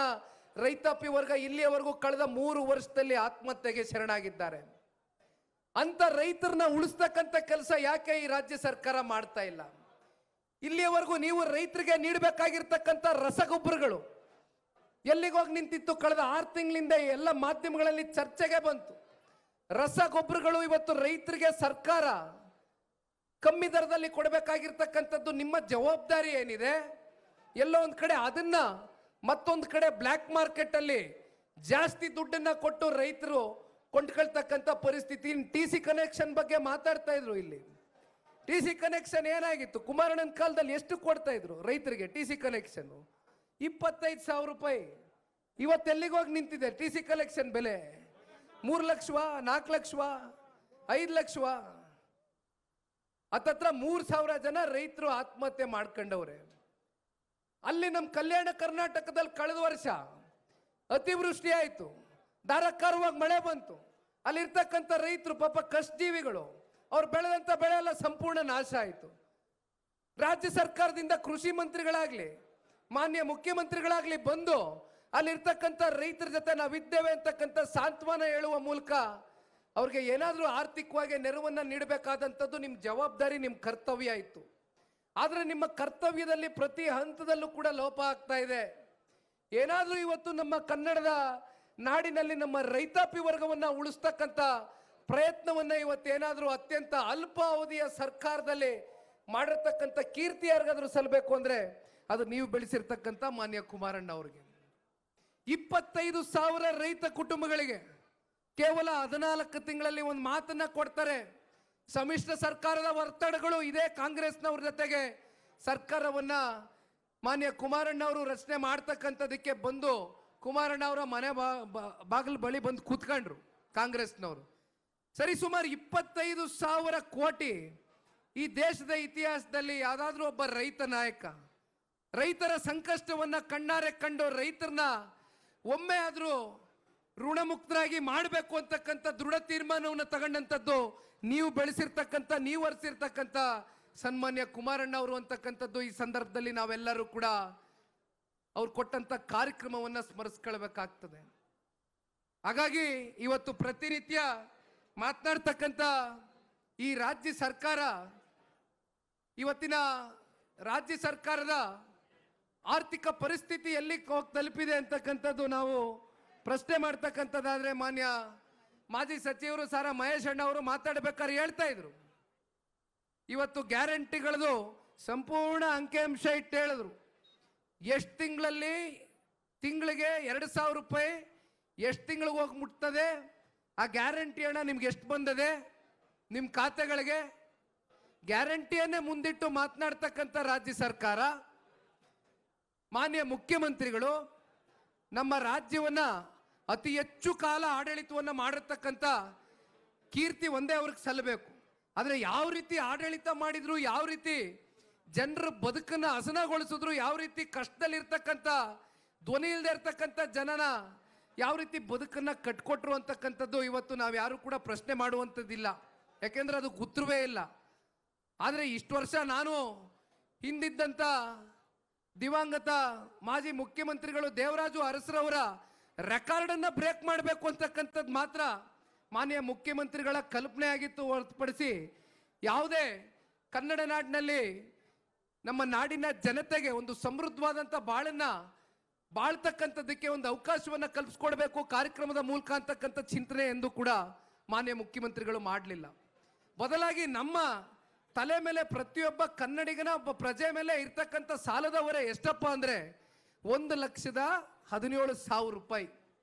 ರೈತಾಪಿ ವರ್ಗ ಇಲ್ಲಿಯವರೆಗೂ ಕಳೆದ 3 ವರ್ಷದಲ್ಲಿ ಆತ್ಮಹತ್ಯೆಗೆ ಶರಣಾಗಿದ್ದಾರೆ. ಅಂತ ರೈತರನ್ನ ಉಳಿಸ್ತಕ್ಕಂಥ ಕೆಲಸ ಯಾಕೆ ಈ ರಾಜ್ಯ ಸರ್ಕಾರ ಮಾಡ್ತಾ ಇಲ್ಲ? ಇಲ್ಲಿಯವರೆಗೂ ನೀವು ರೈತರಿಗೆ ನೀಡಬೇಕಾಗಿರ್ತಕ್ಕಂಥ ರಸಗೊಬ್ಬರಗಳು ಎಲ್ಲಿಗೋಗಿ ನಿಂತಿತ್ತು? ಕಳೆದ 6 ತಿಂಗಳಿಂದ ಎಲ್ಲ ಮಾಧ್ಯಮಗಳಲ್ಲಿ ಚರ್ಚೆಗೆ ಬಂತು. ರಸಗೊಬ್ಬರಗಳು ಇವತ್ತು ರೈತರಿಗೆ ಸರ್ಕಾರ ಕಮ್ಮಿ ದರದಲ್ಲಿ ಕೊಡಬೇಕಾಗಿರ್ತಕ್ಕಂಥದ್ದು ನಿಮ್ಮ ಜವಾಬ್ದಾರಿ ಏನಿದೆ? ಎಲ್ಲೋ ಒಂದು ಕಡೆ ಅದನ್ನ ಮತ್ತೊಂದು ಕಡೆ ಬ್ಲ್ಯಾಕ್ ಮಾರ್ಕೆಟ್ ಅಲ್ಲಿ ಜಾಸ್ತಿ ದುಡ್ಡನ್ನ ಕೊಟ್ಟು ರೈತರು ಕೊಂಡ್ಕೊಳ್ತಕ್ಕಂಥ ಪರಿಸ್ಥಿತಿ. TC ಕನೆಕ್ಷನ್ ಬಗ್ಗೆ ಮಾತಾಡ್ತಾ ಇದ್ರು. ಇಲ್ಲಿ TC ಕನೆಕ್ಷನ್ ಏನಾಗಿತ್ತು? ಕುಮಾರಣ್ಣನ ಕಾಲದಲ್ಲಿ ಎಷ್ಟು ಕೊಡ್ತಾ ಇದ್ರು ರೈತರಿಗೆ TC ಕನೆಕ್ಷನ್? 25,000 ರೂಪಾಯಿ. ಇವತ್ತೆಲ್ಲಿಗೋಗಿ ನಿಂತಿದೆ TC ಕಲೆಕ್ಷನ್ ಬೆಲೆ? 3 ಲಕ್ಷವಾ, 4 ಲಕ್ಷವಾ, 5 ಲಕ್ಷವಾ? ಹತ್ತತ್ರ 3,000 ಜನ ರೈತರು ಆತ್ಮಹತ್ಯೆ ಮಾಡ್ಕೊಂಡವ್ರೆ. ಅಲ್ಲಿ ನಮ್ಮ ಕಲ್ಯಾಣ ಕರ್ನಾಟಕದಲ್ಲಿ ಕಳೆದ ವರ್ಷ ಅತಿವೃಷ್ಟಿ ಆಯಿತು, ಧಾರಾಕಾರವಾಗಿ ಮಳೆ ಬಂತು. ಅಲ್ಲಿರ್ತಕ್ಕಂಥ ರೈತರು ಪಾಪ ಕಷ್ಟಜೀವಿಗಳು, ಅವ್ರು ಬೆಳೆದಂಥ ಬೆಳೆ ಎಲ್ಲ ಸಂಪೂರ್ಣ ನಾಶ ಆಯಿತು. ರಾಜ್ಯ ಸರ್ಕಾರದಿಂದ ಕೃಷಿ ಮಂತ್ರಿಗಳಾಗ್ಲಿ ಮಾನ್ಯ ಮುಖ್ಯಮಂತ್ರಿಗಳಾಗ್ಲಿ ಬಂದು ಅಲ್ಲಿರ್ತಕ್ಕಂಥ ರೈತರ ಜೊತೆ ನಾವಿದ್ದೇವೆ ಅಂತಕ್ಕಂಥ ಸಾಂತ್ವನ ಹೇಳುವ ಮೂಲಕ ಅವ್ರಿಗೆ ಏನಾದರೂ ಆರ್ಥಿಕವಾಗಿ ನೆರವನ್ನ ನೀಡಬೇಕಾದಂಥದ್ದು ನಿಮ್ಮ ಜವಾಬ್ದಾರಿ, ನಿಮ್ಮ ಕರ್ತವ್ಯ ಇತ್ತು. ಆದರೆ ನಿಮ್ಮ ಕರ್ತವ್ಯದಲ್ಲಿ ಪ್ರತಿ ಹಂತದಲ್ಲೂ ಕೂಡ ಲೋಪ ಆಗ್ತಾ ಇದೆ. ಏನಾದರೂ ಇವತ್ತು ನಮ್ಮ ಕನ್ನಡದ ನಾಡಿನಲ್ಲಿ ನಮ್ಮ ರೈತಾಪಿ ವರ್ಗವನ್ನ ಉಳಿಸ್ತಕ್ಕಂಥ ಪ್ರಯತ್ನವನ್ನ ಇವತ್ತೇನಾದರೂ ಅತ್ಯಂತ ಅಲ್ಪ ಅವಧಿಯ ಸರ್ಕಾರದಲ್ಲಿ ಮಾಡಿರ್ತಕ್ಕಂಥ ಕೀರ್ತಿ ಯಾರಿಗಾದ್ರೂ ಸಲ್ಲಬೇಕು ಅಂದ್ರೆ ಅದು ನೀವು ಬೆಳೆಸಿರ್ತಕ್ಕಂಥ ಮಾನ್ಯ ಕುಮಾರಣ್ಣ ಅವರಿಗೆ. 25,000 ರೈತ ಕುಟುಂಬಗಳಿಗೆ ಕೇವಲ 14 ತಿಂಗಳಲ್ಲಿ ಒಂದು ಮಾತನ್ನ ಕೊಡ್ತಾರೆ. ಸಮ್ಮಿಶ್ರ ಸರ್ಕಾರದ ಒತ್ತಡಗಳು ಇದೆ, ಕಾಂಗ್ರೆಸ್ನವ್ರ ಜೊತೆಗೆ ಸರ್ಕಾರವನ್ನ ಮಾನ್ಯ ಕುಮಾರಣ್ಣ ಅವರು ರಚನೆ ಮಾಡ್ತಕ್ಕಂಥದಕ್ಕೆ ಬಂದು ಕುಮಾರಣ್ಣ ಅವರ ಮನೆ ಬಾಗಿಲು ಬಳಿ ಬಂದು ಕೂತ್ಕೊಂಡ್ರು ಕಾಂಗ್ರೆಸ್ನವರು. ಸರಿ ಸುಮಾರು 25,000 ಕೋಟಿ ಈ ದೇಶದ ಇತಿಹಾಸದಲ್ಲಿ ಯಾವ್ದಾದ್ರೂ ಒಬ್ಬ ರೈತ ನಾಯಕ ರೈತರ ಸಂಕಷ್ಟವನ್ನ ಕಣ್ಣಾರೆ ಕಂಡು ರೈತರನ್ನ ಒಮ್ಮೆ ಆದ್ರೂ ಋಣಮುಕ್ತರಾಗಿ ಮಾಡಬೇಕು ಅಂತಕ್ಕಂಥ ದೃಢ ತೀರ್ಮಾನವನ್ನು ತಗೊಂಡಂಥದ್ದು ನೀವು ಬೆಳೆಸಿರ್ತಕ್ಕಂಥ, ನೀವು ಹರಿಸಿರ್ತಕ್ಕಂಥ ಸನ್ಮಾನ್ಯ ಕುಮಾರಣ್ಣ ಅವರು ಅಂತಕ್ಕಂಥದ್ದು ಈ ಸಂದರ್ಭದಲ್ಲಿ ನಾವೆಲ್ಲರೂ ಕೂಡ ಅವ್ರು ಕೊಟ್ಟಂತ ಕಾರ್ಯಕ್ರಮವನ್ನ ಸ್ಮರಿಸ್ಕೊಳ್ಬೇಕಾಗ್ತದೆ. ಹಾಗಾಗಿ ಇವತ್ತು ಪ್ರತಿನಿತ್ಯ ಮಾತನಾಡ್ತಕ್ಕಂಥ ಈ ರಾಜ್ಯ ಸರ್ಕಾರ, ಇವತ್ತಿನ ರಾಜ್ಯ ಸರ್ಕಾರದ ಆರ್ಥಿಕ ಪರಿಸ್ಥಿತಿ ಎಲ್ಲಿ ತಲುಪಿದೆ ಅಂತಕ್ಕಂಥದ್ದು ನಾವು ಪ್ರಶ್ನೆ ಮಾಡ್ತಕ್ಕಂಥದ್ದಾದ್ರೆ ಮಾನ್ಯ ಮಾಜಿ ಸಚಿವರು ಸಾರಾ ಮಹೇಶ್ ಅಣ್ಣ ಅವರು ಮಾತಾಡ್ಬೇಕಾದ್ರೆ ಹೇಳ್ತಾ ಇದ್ರು, ಇವತ್ತು ಗ್ಯಾರಂಟಿಗಳದು ಸಂಪೂರ್ಣ ಅಂಕಿಅಂಶ ಇಟ್ಟು ಹೇಳಿದ್ರು. ಎಷ್ಟು ತಿಂಗಳಿಗೆ 2,000 ರೂಪಾಯಿ ಎಷ್ಟು ತಿಂಗಳಿಗೆ ಹೋಗಿ ಮುಟ್ತದೆ, ಆ ಗ್ಯಾರಂಟಿ ಹಣ ನಿಮ್ಗೆ ಎಷ್ಟು ಬಂದದೆ ನಿಮ್ಮ ಖಾತೆಗಳಿಗೆ? ಗ್ಯಾರಂಟಿಯನ್ನೇ ಮುಂದಿಟ್ಟು ಮಾತನಾಡ್ತಕ್ಕಂಥ ರಾಜ್ಯ ಸರ್ಕಾರ, ಮಾನ್ಯ ಮುಖ್ಯಮಂತ್ರಿಗಳು ನಮ್ಮ ರಾಜ್ಯವನ್ನ ಅತಿ ಹೆಚ್ಚು ಕಾಲ ಆಡಳಿತವನ್ನು ಮಾಡಿರ್ತಕ್ಕಂಥ ಕೀರ್ತಿ ಒಂದೇ ಅವ್ರಿಗೆ ಸಲ್ಲಬೇಕು. ಆದರೆ ಯಾವ ರೀತಿ ಆಡಳಿತ ಮಾಡಿದ್ರು, ಯಾವ ರೀತಿ ಜನರ ಬದುಕನ್ನ ಹಸನಗೊಳಿಸಿದ್ರು, ಯಾವ ರೀತಿ ಕಷ್ಟದಲ್ಲಿರ್ತಕ್ಕಂಥ ಧ್ವನಿ ಇಲ್ಲದೆ ಇರ್ತಕ್ಕಂಥ ಜನನ ಯಾವ ರೀತಿ ಬದುಕನ್ನ ಕಟ್ಕೊಟ್ರು ಅಂತಕ್ಕಂಥದ್ದು ಇವತ್ತು ನಾವು ಯಾರು ಕೂಡ ಪ್ರಶ್ನೆ ಮಾಡುವಂಥದ್ದಿಲ್ಲ, ಯಾಕೆಂದ್ರೆ ಅದು ಉತ್ತರವೇ ಇಲ್ಲ. ಆದರೆ ಇಷ್ಟು ವರ್ಷ ನಾನು ಹಿಂದಿದ್ದಂಥ ದಿವಂಗತ ಮಾಜಿ ಮುಖ್ಯಮಂತ್ರಿಗಳು ದೇವರಾಜು ಅರಸರವರ ರೆಕಾರ್ಡನ್ನು ಬ್ರೇಕ್ ಮಾಡಬೇಕು ಅಂತಕ್ಕಂಥದ್ದು ಮಾತ್ರ ಮಾನ್ಯ ಮುಖ್ಯಮಂತ್ರಿಗಳ ಕಲ್ಪನೆ ಆಗಿತ್ತು ಹೊರತುಪಡಿಸಿ ಯಾವುದೇ ಕನ್ನಡ ನಾಡಿನಲ್ಲಿ ನಮ್ಮ ನಾಡಿನ ಜನತೆಗೆ ಒಂದು ಸಮೃದ್ಧವಾದಂಥ ಬಾಳ್ತಕ್ಕಂಥದ್ದಕ್ಕೆ ಒಂದು ಅವಕಾಶವನ್ನು ಕಲ್ಪಿಸ್ಕೊಡ್ಬೇಕು ಕಾರ್ಯಕ್ರಮದ ಮೂಲಕ ಅಂತಕ್ಕಂಥ ಚಿಂತನೆ ಎಂದು ಕೂಡ ಮಾನ್ಯ ಮುಖ್ಯಮಂತ್ರಿಗಳು ಮಾಡಲಿಲ್ಲ. ಬದಲಾಗಿ ನಮ್ಮ ತಲೆ ಮೇಲೆ ಪ್ರತಿಯೊಬ್ಬ ಕನ್ನಡಿಗನ ಒಬ್ಬ ಪ್ರಜೆ ಮೇಲೆ ಇರ್ತಕ್ಕಂಥ ಸಾಲದ ಹೊರೆ ಎಷ್ಟಪ್ಪ ಅಂದ್ರೆ 1,17,000 ರೂಪಾಯಿ.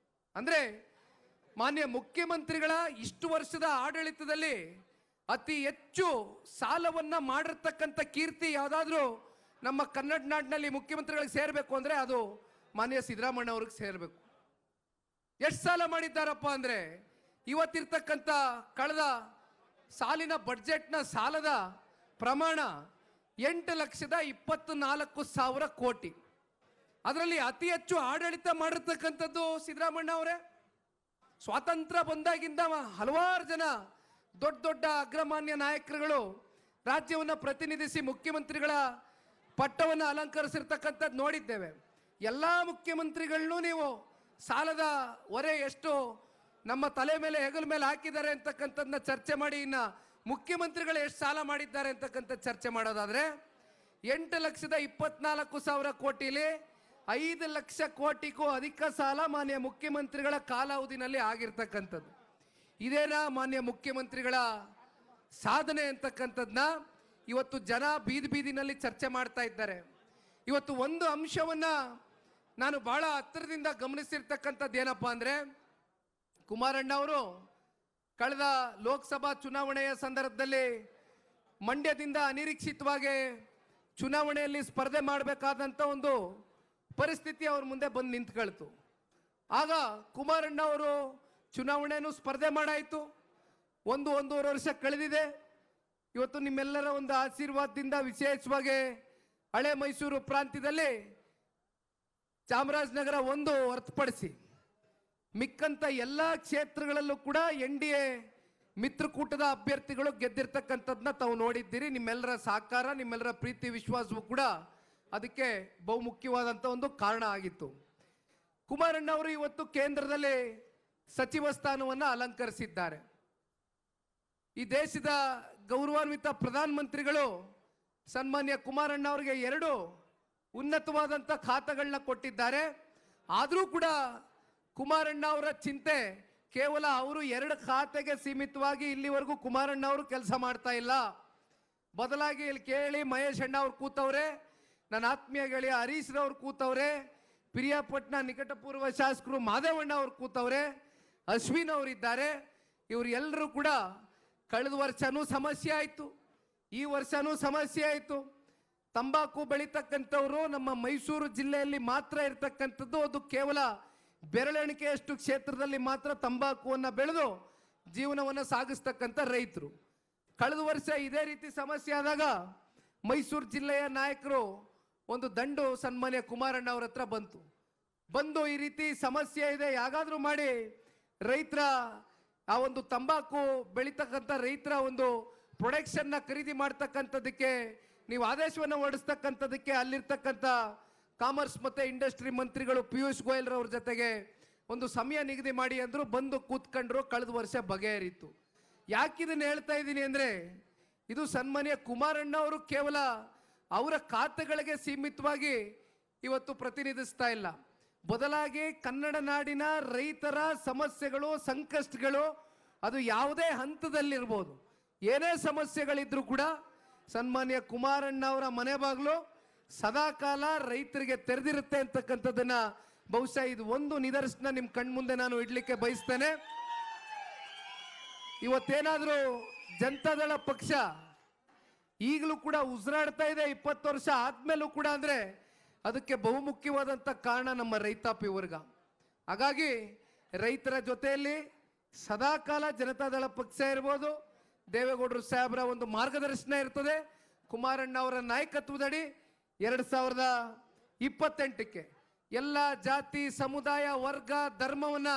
ಅಂದ್ರೆ ಮಾನ್ಯ ಮುಖ್ಯಮಂತ್ರಿಗಳ ಇಷ್ಟು ವರ್ಷದ ಆಡಳಿತದಲ್ಲಿ ಅತಿ ಹೆಚ್ಚು ಸಾಲವನ್ನ ಮಾಡಿರ್ತಕ್ಕಂಥ ಕೀರ್ತಿ ಯಾವುದಾದ್ರೂ ನಮ್ಮ ಕನ್ನಡ ನಾಡಿನಲ್ಲಿ ಮುಖ್ಯಮಂತ್ರಿಗಳಿಗೆ ಸೇರಬೇಕು ಅಂದ್ರೆ ಅದು ಮಾನ್ಯ ಸಿದ್ದರಾಮಯ್ಯ ಅವ್ರಿಗೆ ಸೇರಬೇಕು. ಎಷ್ಟು ಸಾಲ ಮಾಡಿದ್ದಾರಪ್ಪ ಅಂದ್ರೆ ಇವತ್ತಿರ್ತಕ್ಕಂಥ ಕಳೆದ ಸಾಲಿನ ಬಡ್ಜೆಟ್ನ ಸಾಲದ ಪ್ರಮಾಣ 8,24,000 ಕೋಟಿ. ಅದರಲ್ಲಿ ಅತಿ ಹೆಚ್ಚು ಆಡಳಿತ ಮಾಡಿರ್ತಕ್ಕಂಥದ್ದು ಸಿದ್ದರಾಮಣ್ಣ ಅವರೇ. ಸ್ವಾತಂತ್ರ್ಯ ಬಂದಾಗಿಂದ ಹಲವಾರು ಜನ ದೊಡ್ಡ ದೊಡ್ಡ ಅಗ್ರಮಾನ್ಯ ನಾಯಕರುಗಳು ರಾಜ್ಯವನ್ನು ಪ್ರತಿನಿಧಿಸಿ ಮುಖ್ಯಮಂತ್ರಿಗಳ ಪಟ್ಟವನ್ನು ಅಲಂಕರಿಸಿರ್ತಕ್ಕಂಥದ್ದು ನೋಡಿದ್ದೇವೆ. ಎಲ್ಲ ಮುಖ್ಯಮಂತ್ರಿಗಳನ್ನೂ ನೀವು ಸಾಲದ ಹೊರೆ ಎಷ್ಟು ನಮ್ಮ ತಲೆ ಮೇಲೆ ಹೆಗಲ ಮೇಲೆ ಹಾಕಿದ್ದಾರೆ ಅಂತಕ್ಕಂಥದ್ದನ್ನ ಚರ್ಚೆ ಮಾಡಿ, ಇನ್ನು ಮುಖ್ಯಮಂತ್ರಿಗಳು ಎಷ್ಟು ಸಾಲ ಮಾಡಿದ್ದಾರೆ ಅಂತಕ್ಕಂಥ ಚರ್ಚೆ ಮಾಡೋದಾದ್ರೆ 8,24,000 ಕೋಟಿಲಿ 5 ಲಕ್ಷ ಕೋಟಿಗೂ ಅಧಿಕ ಸಾಲ ಮಾನ್ಯ ಮುಖ್ಯಮಂತ್ರಿಗಳ ಕಾಲಾವಧಿನಲ್ಲಿ ಆಗಿರ್ತಕ್ಕಂಥದ್ದು. ಇದೇನಾ ಮಾನ್ಯ ಮುಖ್ಯಮಂತ್ರಿಗಳ ಸಾಧನೆ ಅಂತಕ್ಕಂಥದ್ದನ್ನ ಇವತ್ತು ಜನ ಬೀದಿ ಬೀದಿನಲ್ಲಿ ಚರ್ಚೆ ಮಾಡ್ತಾ ಇದ್ದಾರೆ. ಇವತ್ತು ಒಂದು ಅಂಶವನ್ನ ನಾನು ಬಹಳ ಹತ್ತಿರದಿಂದ ಗಮನಿಸಿರ್ತಕ್ಕಂಥದ್ದು ಏನಪ್ಪಾ ಅಂದ್ರೆ, ಕುಮಾರಣ್ಣ ಅವರು ಕಳೆದ ಲೋಕಸಭಾ ಚುನಾವಣೆಯ ಸಂದರ್ಭದಲ್ಲಿ ಮಂಡ್ಯದಿಂದ ಅನಿರೀಕ್ಷಿತವಾಗಿ ಚುನಾವಣೆಯಲ್ಲಿ ಸ್ಪರ್ಧೆ ಮಾಡಬೇಕಾದಂಥ ಒಂದು ಪರಿಸ್ಥಿತಿ ಅವ್ರ ಮುಂದೆ ಬಂದು ನಿಂತ್ಕೊಳ್ತು. ಆಗ ಕುಮಾರಣ್ಣ ಅವರು ಚುನಾವಣೆಯನ್ನು ಸ್ಪರ್ಧೆ ಮಾಡಾಯಿತು. ಒಂದೂವರೆ ವರ್ಷ ಕಳೆದಿದೆ. ಇವತ್ತು ನಿಮ್ಮೆಲ್ಲರ ಒಂದು ಆಶೀರ್ವಾದದಿಂದ ವಿಶೇಷವಾಗಿ ಹಳೆ ಮೈಸೂರು ಪ್ರಾಂತ್ಯದಲ್ಲಿ ಚಾಮರಾಜನಗರ ಒಂದು ಹೊರತುಪಡಿಸಿ ಮಿಕ್ಕಂತ ಎಲ್ಲ ಕ್ಷೇತ್ರಗಳಲ್ಲೂ ಕೂಡ NDA ಮಿತ್ರಕೂಟದ ಅಭ್ಯರ್ಥಿಗಳು ಗೆದ್ದಿರ್ತಕ್ಕಂಥದ್ದನ್ನ ತಾವು ನೋಡಿದ್ದೀರಿ. ನಿಮ್ಮೆಲ್ಲರ ಸಹಕಾರ, ನಿಮ್ಮೆಲ್ಲರ ಪ್ರೀತಿ ವಿಶ್ವಾಸವೂ ಕೂಡ ಅದಕ್ಕೆ ಬಹುಮುಖ್ಯವಾದಂಥ ಒಂದು ಕಾರಣ ಆಗಿತ್ತು. ಕುಮಾರಣ್ಣ ಅವರು ಇವತ್ತು ಕೇಂದ್ರದಲ್ಲಿ ಸಚಿವ ಸ್ಥಾನವನ್ನು ಅಲಂಕರಿಸಿದ್ದಾರೆ. ಈ ದೇಶದ ಗೌರವಾನ್ವಿತ ಪ್ರಧಾನಮಂತ್ರಿಗಳು ಸನ್ಮಾನ್ಯ ಕುಮಾರಣ್ಣ ಅವರಿಗೆ 2 ಉನ್ನತವಾದಂಥ ಖಾತೆಗಳನ್ನ ಕೊಟ್ಟಿದ್ದಾರೆ. ಆದರೂ ಕೂಡ ಕುಮಾರಣ್ಣ ಅವರ ಚಿಂತೆ ಕೇವಲ ಅವರು 2 ಖಾತೆಗೆ ಸೀಮಿತವಾಗಿ ಇಲ್ಲಿವರೆಗೂ ಕುಮಾರಣ್ಣ ಅವರು ಕೆಲಸ ಮಾಡ್ತಾ ಇಲ್ಲ. ಬದಲಾಗಿ ಇಲ್ಲಿ ಕೇಳಿ ಮಹೇಶ್ ಅಣ್ಣ ಅವ್ರು ಕೂತವ್ರೆ, ನನ್ನ ಆತ್ಮೀಯ ಗೆಳೆಯ ಹರೀಶ್ ರವ್ರು ಕೂತವ್ರೆ, ಪಿರಿಯಾಪಟ್ಟಣ ನಿಕಟಪೂರ್ವ ಶಾಸಕರು ಮಾದೇವಣ್ಣ ಅವ್ರು ಕೂತವ್ರೆ, ಅಶ್ವಿನ್ ಅವರಿದ್ದಾರೆ. ಇವರು ಎಲ್ಲರೂ ಕೂಡ ಕಳೆದ ವರ್ಷನೂ ಸಮಸ್ಯೆ ಆಯಿತು, ಈ ವರ್ಷನೂ ಸಮಸ್ಯೆ ಆಯಿತು. ತಂಬಾಕು ಬೆಳೀತಕ್ಕಂಥವ್ರು ನಮ್ಮ ಮೈಸೂರು ಜಿಲ್ಲೆಯಲ್ಲಿ ಮಾತ್ರ ಇರತಕ್ಕಂಥದ್ದು. ಅದು ಕೇವಲ ಬೆರಳೆಣಿಕೆಯಷ್ಟು ಕ್ಷೇತ್ರದಲ್ಲಿ ಮಾತ್ರ ತಂಬಾಕುವನ್ನು ಬೆಳೆದು ಜೀವನವನ್ನು ಸಾಗಿಸ್ತಕ್ಕಂಥ ರೈತರು. ಕಳೆದ ವರ್ಷ ಇದೇ ರೀತಿ ಸಮಸ್ಯೆ ಆದಾಗ ಮೈಸೂರು ಜಿಲ್ಲೆಯ ನಾಯಕರು ಒಂದು ದಂಡು ಸನ್ಮಾನ್ಯ ಕುಮಾರಣ್ಣ ಅವ್ರ ಹತ್ರ ಬಂದು ಈ ರೀತಿ ಸಮಸ್ಯೆ ಇದೆ, ಯಾಗಾದರೂ ಮಾಡಿ ರೈತರ ಆ ಒಂದು ತಂಬಾಕು ಬೆಳೀತಕ್ಕಂಥ ರೈತರ ಒಂದು ಪ್ರೊಡಕ್ಷನ್ನ ಖರೀದಿ ಮಾಡ್ತಕ್ಕಂಥದ್ದಕ್ಕೆ ನೀವು ಆದೇಶವನ್ನು ಹೊರಡಿಸ್ತಕ್ಕಂಥದ್ದಕ್ಕೆ ಅಲ್ಲಿರ್ತಕ್ಕಂಥ ಕಾಮರ್ಸ್ ಮತ್ತು ಇಂಡಸ್ಟ್ರಿ ಮಂತ್ರಿಗಳು ಪಿಯೂಷ್ ಗೋಯಲ್ ರವ್ರ ಜೊತೆಗೆ ಒಂದು ಸಮಯ ನಿಗದಿ ಮಾಡಿ ಅಂದರು. ಬಂದು ಕೂತ್ಕೊಂಡ್ರು. ಕಳೆದ ವರ್ಷ ಬಗೆಹರಿತು. ಯಾಕಿದನ್ನು ಹೇಳ್ತಾ ಇದ್ದೀನಿ ಅಂದರೆ, ಇದು ಸನ್ಮಾನ್ಯ ಕುಮಾರಣ್ಣ ಅವರು ಕೇವಲ ಅವರ ಖಾತೆಗಳಿಗೆ ಸೀಮಿತವಾಗಿ ಇವತ್ತು ಪ್ರತಿನಿಧಿಸ್ತಾ ಇಲ್ಲ. ಬದಲಾಗಿ ಕನ್ನಡ ನಾಡಿನ ರೈತರ ಸಮಸ್ಯೆಗಳು, ಸಂಕಷ್ಟಗಳು, ಅದು ಯಾವುದೇ ಹಂತದಲ್ಲಿರ್ಬೋದು, ಏನೇ ಸಮಸ್ಯೆಗಳಿದ್ರೂ ಕೂಡ ಸನ್ಮಾನ್ಯ ಕುಮಾರಣ್ಣ ಅವರ ಮನೆ ಬಾಗಿಲು ಸದಾಕಾಲ ರೈತರಿಗೆ ತೆರೆದಿರುತ್ತೆ ಅಂತಕ್ಕಂಥದ್ದನ್ನ ಬಹುಶಃ ಇದು ಒಂದು ನಿದರ್ಶನ ನಿಮ್ಮ ಕಣ್ಮುಂದೆ ನಾನು ಇಡ್ಲಿಕ್ಕೆ ಬಯಸ್ತೇನೆ. ಇವತ್ತೇನಾದರೂ ಜನತಾದಳ ಪಕ್ಷ ಈಗಲೂ ಕೂಡ ಉಸಿರಾಡ್ತಾ ಇದೆ 20 ವರ್ಷ ಆದ್ಮೇಲೂ ಕೂಡ ಅಂದ್ರೆ ಅದಕ್ಕೆ ಬಹುಮುಖ್ಯವಾದಂಥ ಕಾರಣ ನಮ್ಮ ರೈತಾಪಿ ವರ್ಗ. ಹಾಗಾಗಿ ರೈತರ ಜೊತೆಯಲ್ಲಿ ಸದಾಕಾಲ ಜನತಾದಳ ಪಕ್ಷ ಇರ್ಬೋದು, ದೇವೇಗೌಡರು ಸಾಹೇಬರ ಒಂದು ಮಾರ್ಗದರ್ಶನ ಇರ್ತದೆ. ಕುಮಾರಣ್ಣ ಅವರ ನಾಯಕತ್ವದಡಿ 2028ಕ್ಕೆ ಎಲ್ಲ ಜಾತಿ, ಸಮುದಾಯ, ವರ್ಗ, ಧರ್ಮವನ್ನ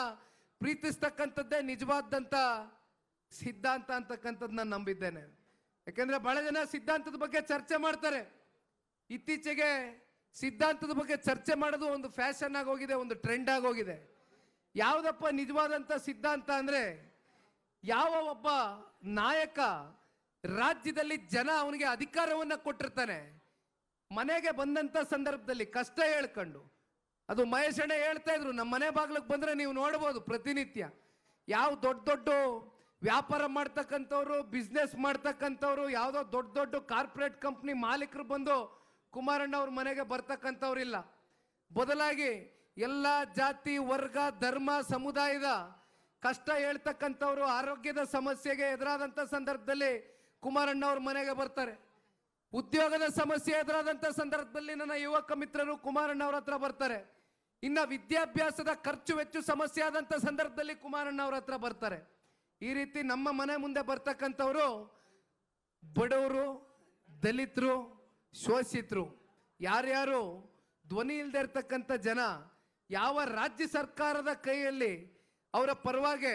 ಪ್ರೀತಿಸ್ತಕ್ಕಂಥದ್ದೇ ನಿಜವಾದಂಥ ಸಿದ್ಧಾಂತ ಅಂತಕ್ಕಂಥದ್ದು ನಾನು ನಂಬಿದ್ದೇನೆ. ಯಾಕೆಂದ್ರೆ ಬಹಳ ಜನ ಸಿದ್ಧಾಂತದ ಬಗ್ಗೆ ಚರ್ಚೆ ಮಾಡ್ತಾರೆ. ಇತ್ತೀಚೆಗೆ ಸಿದ್ಧಾಂತದ ಬಗ್ಗೆ ಚರ್ಚೆ ಮಾಡೋದು ಒಂದು ಫ್ಯಾಷನ್ ಆಗೋಗಿದೆ, ಒಂದು ಟ್ರೆಂಡ್ ಆಗೋಗಿದೆ. ಯಾವುದಪ್ಪ ನಿಜವಾದಂಥ ಸಿದ್ಧಾಂತ ಅಂದ್ರೆ, ಯಾವ ಒಬ್ಬ ನಾಯಕ ರಾಜ್ಯದಲ್ಲಿ ಜನ ಅವನಿಗೆ ಅಧಿಕಾರವನ್ನ ಕೊಟ್ಟಿರ್ತಾನೆ, ಮನೆಗೆ ಬಂದಂತ ಸಂದರ್ಭದಲ್ಲಿ ಕಷ್ಟ ಹೇಳ್ಕೊಂಡು, ಅದು ಮಹೇಶ್ ಅಣ್ಣ ಹೇಳ್ತಾ ಇದ್ರು, ನಮ್ಮ ಮನೆ ಬಾಗ್ಲಿಗೆ ಬಂದ್ರೆ ನೀವು ನೋಡ್ಬೋದು ಪ್ರತಿನಿತ್ಯ ಯಾವ ದೊಡ್ಡ ದೊಡ್ಡ ವ್ಯಾಪಾರ ಮಾಡ್ತಕ್ಕಂಥವ್ರು, ಬಿಸ್ನೆಸ್ ಮಾಡ್ತಕ್ಕಂಥವ್ರು, ಯಾವುದೋ ದೊಡ್ಡ ದೊಡ್ಡ ಕಾರ್ಪೊರೇಟ್ ಕಂಪ್ನಿ ಮಾಲೀಕರು ಬಂದು ಕುಮಾರಣ್ಣ ಅವ್ರ ಮನೆಗೆ ಬರ್ತಕ್ಕಂಥವ್ರಿಲ್ಲ. ಬದಲಾಗಿ ಎಲ್ಲ ಜಾತಿ, ವರ್ಗ, ಧರ್ಮ, ಸಮುದಾಯದ ಕಷ್ಟ ಹೇಳ್ತಕ್ಕಂಥವ್ರು, ಆರೋಗ್ಯದ ಸಮಸ್ಯೆಗೆ ಎದುರಾದಂಥ ಸಂದರ್ಭದಲ್ಲಿ ಕುಮಾರಣ್ಣ ಅವ್ರ ಮನೆಗೆ ಬರ್ತಾರೆ. ಉದ್ಯೋಗದ ಸಮಸ್ಯೆ ಎದುರಾದಂಥ ಸಂದರ್ಭದಲ್ಲಿ ನನ್ನ ಯುವಕ ಮಿತ್ರರು ಕುಮಾರಣ್ಣ ಅವ್ರ ಹತ್ರ ಬರ್ತಾರೆ. ಇನ್ನು ವಿದ್ಯಾಭ್ಯಾಸದ ಖರ್ಚು ವೆಚ್ಚು ಸಮಸ್ಯೆ ಆದಂಥ ಸಂದರ್ಭದಲ್ಲಿ ಕುಮಾರಣ್ಣ ಅವ್ರ ಹತ್ರ ಬರ್ತಾರೆ. ಈ ರೀತಿ ನಮ್ಮ ಮನೆ ಮುಂದೆ ಬರ್ತಕ್ಕಂಥವ್ರು ಬಡವರು, ದಲಿತರು, ಶೋಷಿತರು, ಯಾರ್ಯಾರು ಧ್ವನಿ ಇಲ್ಲದೆ ಇರ್ತಕ್ಕಂಥ ಜನ ಯಾವ ರಾಜ್ಯ ಸರ್ಕಾರದ ಕೈಯಲ್ಲಿ ಅವರ ಪರವಾಗಿ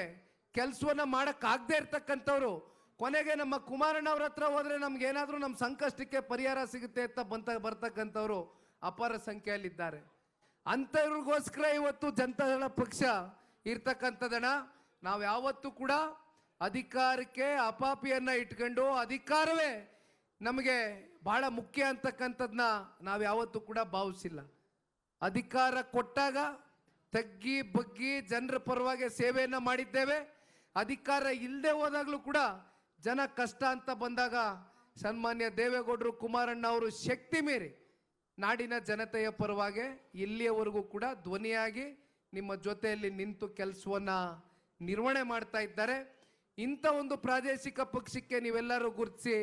ಕೆಲಸವನ್ನ ಮಾಡಕ್ಕಾಗದೇ ಇರ್ತಕ್ಕಂಥವ್ರು ಕೊನೆಗೆ ನಮ್ಮ ಕುಮಾರಣ್ಣ ಅವ್ರ ಹತ್ರ ಹೋದ್ರೆ ನಮ್ಗೆ ಏನಾದರೂ ನಮ್ಮ ಸಂಕಷ್ಟಕ್ಕೆ ಪರಿಹಾರ ಸಿಗುತ್ತೆ ಅಂತ ಬರ್ತಕ್ಕಂಥವ್ರು ಅಪಾರ ಸಂಖ್ಯೆಯಲ್ಲಿದ್ದಾರೆ. ಅಂಥವ್ರಿಗೋಸ್ಕರ ಇವತ್ತು ಜನತಾದಳ ಪಕ್ಷ ಇರ್ತಕ್ಕಂಥದಣ್ಣ. ನಾವು ಯಾವತ್ತೂ ಕೂಡ ಅಧಿಕಾರಕ್ಕೆ ಅಪಾಪಿಯನ್ನ ಇಟ್ಕೊಂಡು ಅಧಿಕಾರವೇ ನಮಗೆ ಬಹಳ ಮುಖ್ಯ ಅಂತಕ್ಕಂಥದ್ದನ್ನ ನಾವು ಯಾವತ್ತೂ ಕೂಡ ಭಾವಿಸಿಲ್ಲ. ಅಧಿಕಾರ ಕೊಟ್ಟಾಗ ತಗ್ಗಿ ಬಗ್ಗಿ ಜನರ ಪರವಾಗಿ ಸೇವೆಯನ್ನು ಮಾಡಿದ್ದೇವೆ. ಅಧಿಕಾರ ಇಲ್ಲದೆ ಹೋದಾಗಲೂ ಕೂಡ ಜನ ಕಷ್ಟ ಅಂತ ಬಂದಾಗ ಸನ್ಮಾನ್ಯ ದೇವೇಗೌಡರು ಕುಮಾರಣ್ಣ ಅವರು ಶಕ್ತಿ ಮೀರಿ ನಾಡಿನ ಜನತೆಯ ಪರವಾಗಿ ಇಲ್ಲಿಯವರೆಗೂ ಕೂಡ ಧ್ವನಿಯಾಗಿ ನಿಮ್ಮ ಜೊತೆಯಲ್ಲಿ ನಿಂತು ಕೆಲಸವನ್ನ ನಿರ್ವಹಣೆ ಮಾಡ್ತಾ ಇದ್ದಾರೆ. ಇಂಥ ಒಂದು ಪ್ರಾದೇಶಿಕ ಪಕ್ಷಕ್ಕೆ ನೀವೆಲ್ಲರೂ ಗುರುತಿಸಿ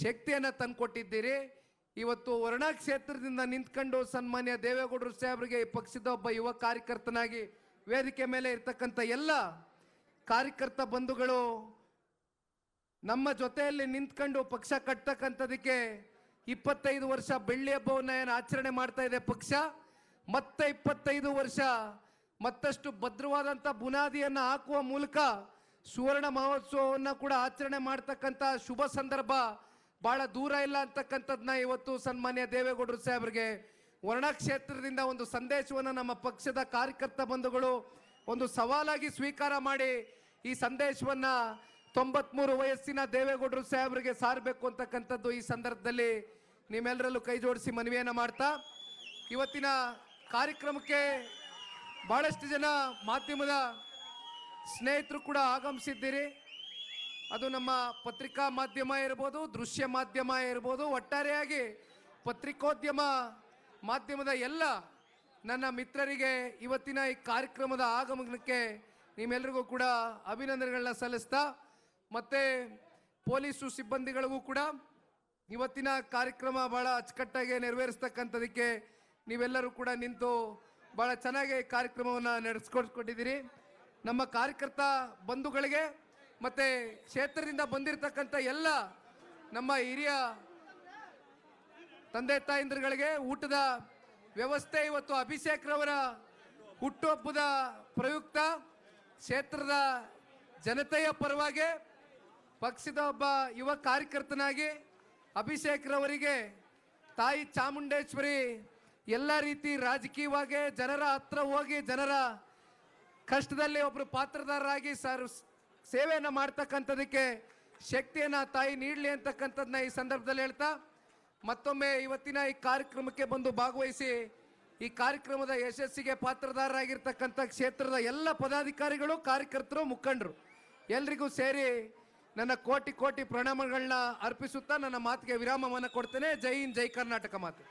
ಶಕ್ತಿಯನ್ನು ತಂದುಕೊಟ್ಟಿದ್ದೀರಿ. ಇವತ್ತು ವರ್ಣ ಕ್ಷೇತ್ರದಿಂದ ನಿಂತ್ಕೊಂಡು ಸನ್ಮಾನ್ಯ ದೇವೇಗೌಡರು ಸಾಹೇಬರಿಗೆ ಈ ಪಕ್ಷದ ಒಬ್ಬ ಯುವ ಕಾರ್ಯಕರ್ತನಾಗಿ ವೇದಿಕೆ ಮೇಲೆ ಇರ್ತಕ್ಕಂಥ ಎಲ್ಲ ಕಾರ್ಯಕರ್ತ ಬಂಧುಗಳು ನಮ್ಮ ಜೊತೆಯಲ್ಲಿ ನಿಂತ್ಕೊಂಡು ಪಕ್ಷ ಕಟ್ಟತಕ್ಕಂಥದಕ್ಕೆ 25 ವರ್ಷ ಬೆಳ್ಳಿ ಹಬ್ಬವನ್ನು ಏನು ಆಚರಣೆ ಮಾಡ್ತಾ ಇದೆ ಪಕ್ಷ. ಮತ್ತೆ 25 ವರ್ಷ ಮತ್ತಷ್ಟು ಭದ್ರವಾದಂಥ ಬುನಾದಿಯನ್ನು ಹಾಕುವ ಮೂಲಕ ಸುವರ್ಣ ಮಹೋತ್ಸವವನ್ನು ಕೂಡ ಆಚರಣೆ ಮಾಡ್ತಕ್ಕಂಥ ಶುಭ ಸಂದರ್ಭ ಬಹಳ ದೂರ ಇಲ್ಲ ಅಂತಕ್ಕಂಥದ್ದನ್ನ ಇವತ್ತು ಸನ್ಮಾನ್ಯ ದೇವೇಗೌಡರು ಸಾಹೇಬರಿಗೆ ವರ್ಣ ಕ್ಷೇತ್ರದಿಂದ ಒಂದು ಸಂದೇಶವನ್ನು ನಮ್ಮ ಪಕ್ಷದ ಕಾರ್ಯಕರ್ತ ಬಂಧುಗಳು ಒಂದು ಸವಾಲಾಗಿ ಸ್ವೀಕಾರ ಮಾಡಿ ಈ ಸಂದೇಶವನ್ನ 93 ವಯಸ್ಸಿನ ದೇವೇಗೌಡರು ಸಾಹೇಬರಿಗೆ ಸಾರಬೇಕು ಅಂತಕ್ಕಂಥದ್ದು ಈ ಸಂದರ್ಭದಲ್ಲಿ ನಿಮ್ಮೆಲ್ಲರಲ್ಲೂ ಕೈ ಜೋಡಿಸಿ ಮನವಿಯನ್ನು ಮಾಡ್ತಾ ಇವತ್ತಿನ ಕಾರ್ಯಕ್ರಮಕ್ಕೆ ಬಹಳಷ್ಟು ಜನ ಮಾಧ್ಯಮದ ಸ್ನೇಹಿತರು ಕೂಡ ಆಗಮಿಸಿದ್ದೀರಿ. ಅದು ನಮ್ಮ ಪತ್ರಿಕಾ ಮಾಧ್ಯಮ ಇರ್ಬೋದು, ದೃಶ್ಯ ಮಾಧ್ಯಮ ಇರ್ಬೋದು, ಒಟ್ಟಾರೆಯಾಗಿ ಪತ್ರಿಕೋದ್ಯಮ ಮಾಧ್ಯಮದ ಎಲ್ಲ ನನ್ನ ಮಿತ್ರರಿಗೆ ಇವತ್ತಿನ ಈ ಕಾರ್ಯಕ್ರಮದ ಆಗಮನಕ್ಕೆ ನಿಮ್ಮೆಲ್ಲರಿಗೂ ಕೂಡ ಅಭಿನಂದನೆಗಳನ್ನ ಸಲ್ಲಿಸ್ತಾ ಮತ್ತೆ ಪೊಲೀಸು ಸಿಬ್ಬಂದಿಗಳಿಗೂ ಕೂಡ ಇವತ್ತಿನ ಕಾರ್ಯಕ್ರಮ ಬಹಳ ಅಚ್ಚುಕಟ್ಟಾಗಿ ನೆರವೇರಿಸ್ತಕ್ಕಂಥದಕ್ಕೆ ನೀವೆಲ್ಲರೂ ಕೂಡ ನಿಂತು ಬಹಳ ಚೆನ್ನಾಗಿ ಕಾರ್ಯಕ್ರಮವನ್ನು ನಡೆಸ್ಕೊಟ್ಟಿದ್ದೀರಿ. ನಮ್ಮ ಕಾರ್ಯಕರ್ತ ಬಂಧುಗಳಿಗೆ ಮತ್ತೆ ಕ್ಷೇತ್ರದಿಂದ ಬಂದಿರತಕ್ಕಂಥ ಎಲ್ಲ ನಮ್ಮ ಹಿರಿಯ ತಂದೆ ತಾಯಂದಿರುಗಳಿಗೆ ಊಟದ ವ್ಯವಸ್ಥೆ ಇವತ್ತು ಅಭಿಷೇಕ್ ರವರ ಹುಟ್ಟುಹಬ್ಬದ ಪ್ರಯುಕ್ತ ಕ್ಷೇತ್ರದ ಜನತೆಯ ಪರವಾಗಿ ಪಕ್ಷದ ಒಬ್ಬ ಯುವ ಕಾರ್ಯಕರ್ತನಾಗಿ ಅಭಿಷೇಕ್ ರವರಿಗೆ ತಾಯಿ ಚಾಮುಂಡೇಶ್ವರಿ ಎಲ್ಲ ರೀತಿ ರಾಜಕೀಯವಾಗಿ ಜನರ ಹತ್ರ ಹೋಗಿ ಜನರ ಕಷ್ಟದಲ್ಲಿ ಒಬ್ಬರು ಪಾತ್ರದಾರರಾಗಿ ಸೇವೆಯನ್ನು ಮಾಡ್ತಕ್ಕಂಥದಕ್ಕೆ ಶಕ್ತಿಯನ್ನು ತಾಯಿ ನೀಡಲಿ ಅಂತಕ್ಕಂಥದ್ದನ್ನ ಈ ಸಂದರ್ಭದಲ್ಲಿ ಹೇಳ್ತಾ ಮತ್ತೊಮ್ಮೆ ಇವತ್ತಿನ ಈ ಕಾರ್ಯಕ್ರಮಕ್ಕೆ ಬಂದು ಭಾಗವಹಿಸಿ ಈ ಕಾರ್ಯಕ್ರಮದ ಯಶಸ್ಸಿಗೆ ಪಾತ್ರದಾರರಾಗಿರ್ತಕ್ಕಂಥ ಕ್ಷೇತ್ರದ ಎಲ್ಲ ಪದಾಧಿಕಾರಿಗಳು, ಕಾರ್ಯಕರ್ತರು, ಮುಖಂಡರು ಎಲ್ರಿಗೂ ಸೇರಿ ನನ್ನ ಕೋಟಿ ಕೋಟಿ ಪ್ರಣಾಮಗಳನ್ನ ಅರ್ಪಿಸುತ್ತಾ ನನ್ನ ಮಾತಿಗೆ ವಿರಾಮವನ್ನು ಕೊಡ್ತೇನೆ. ಜೈ ಹಿಂದ್, ಜೈ ಕರ್ನಾಟಕ ಮಾತು.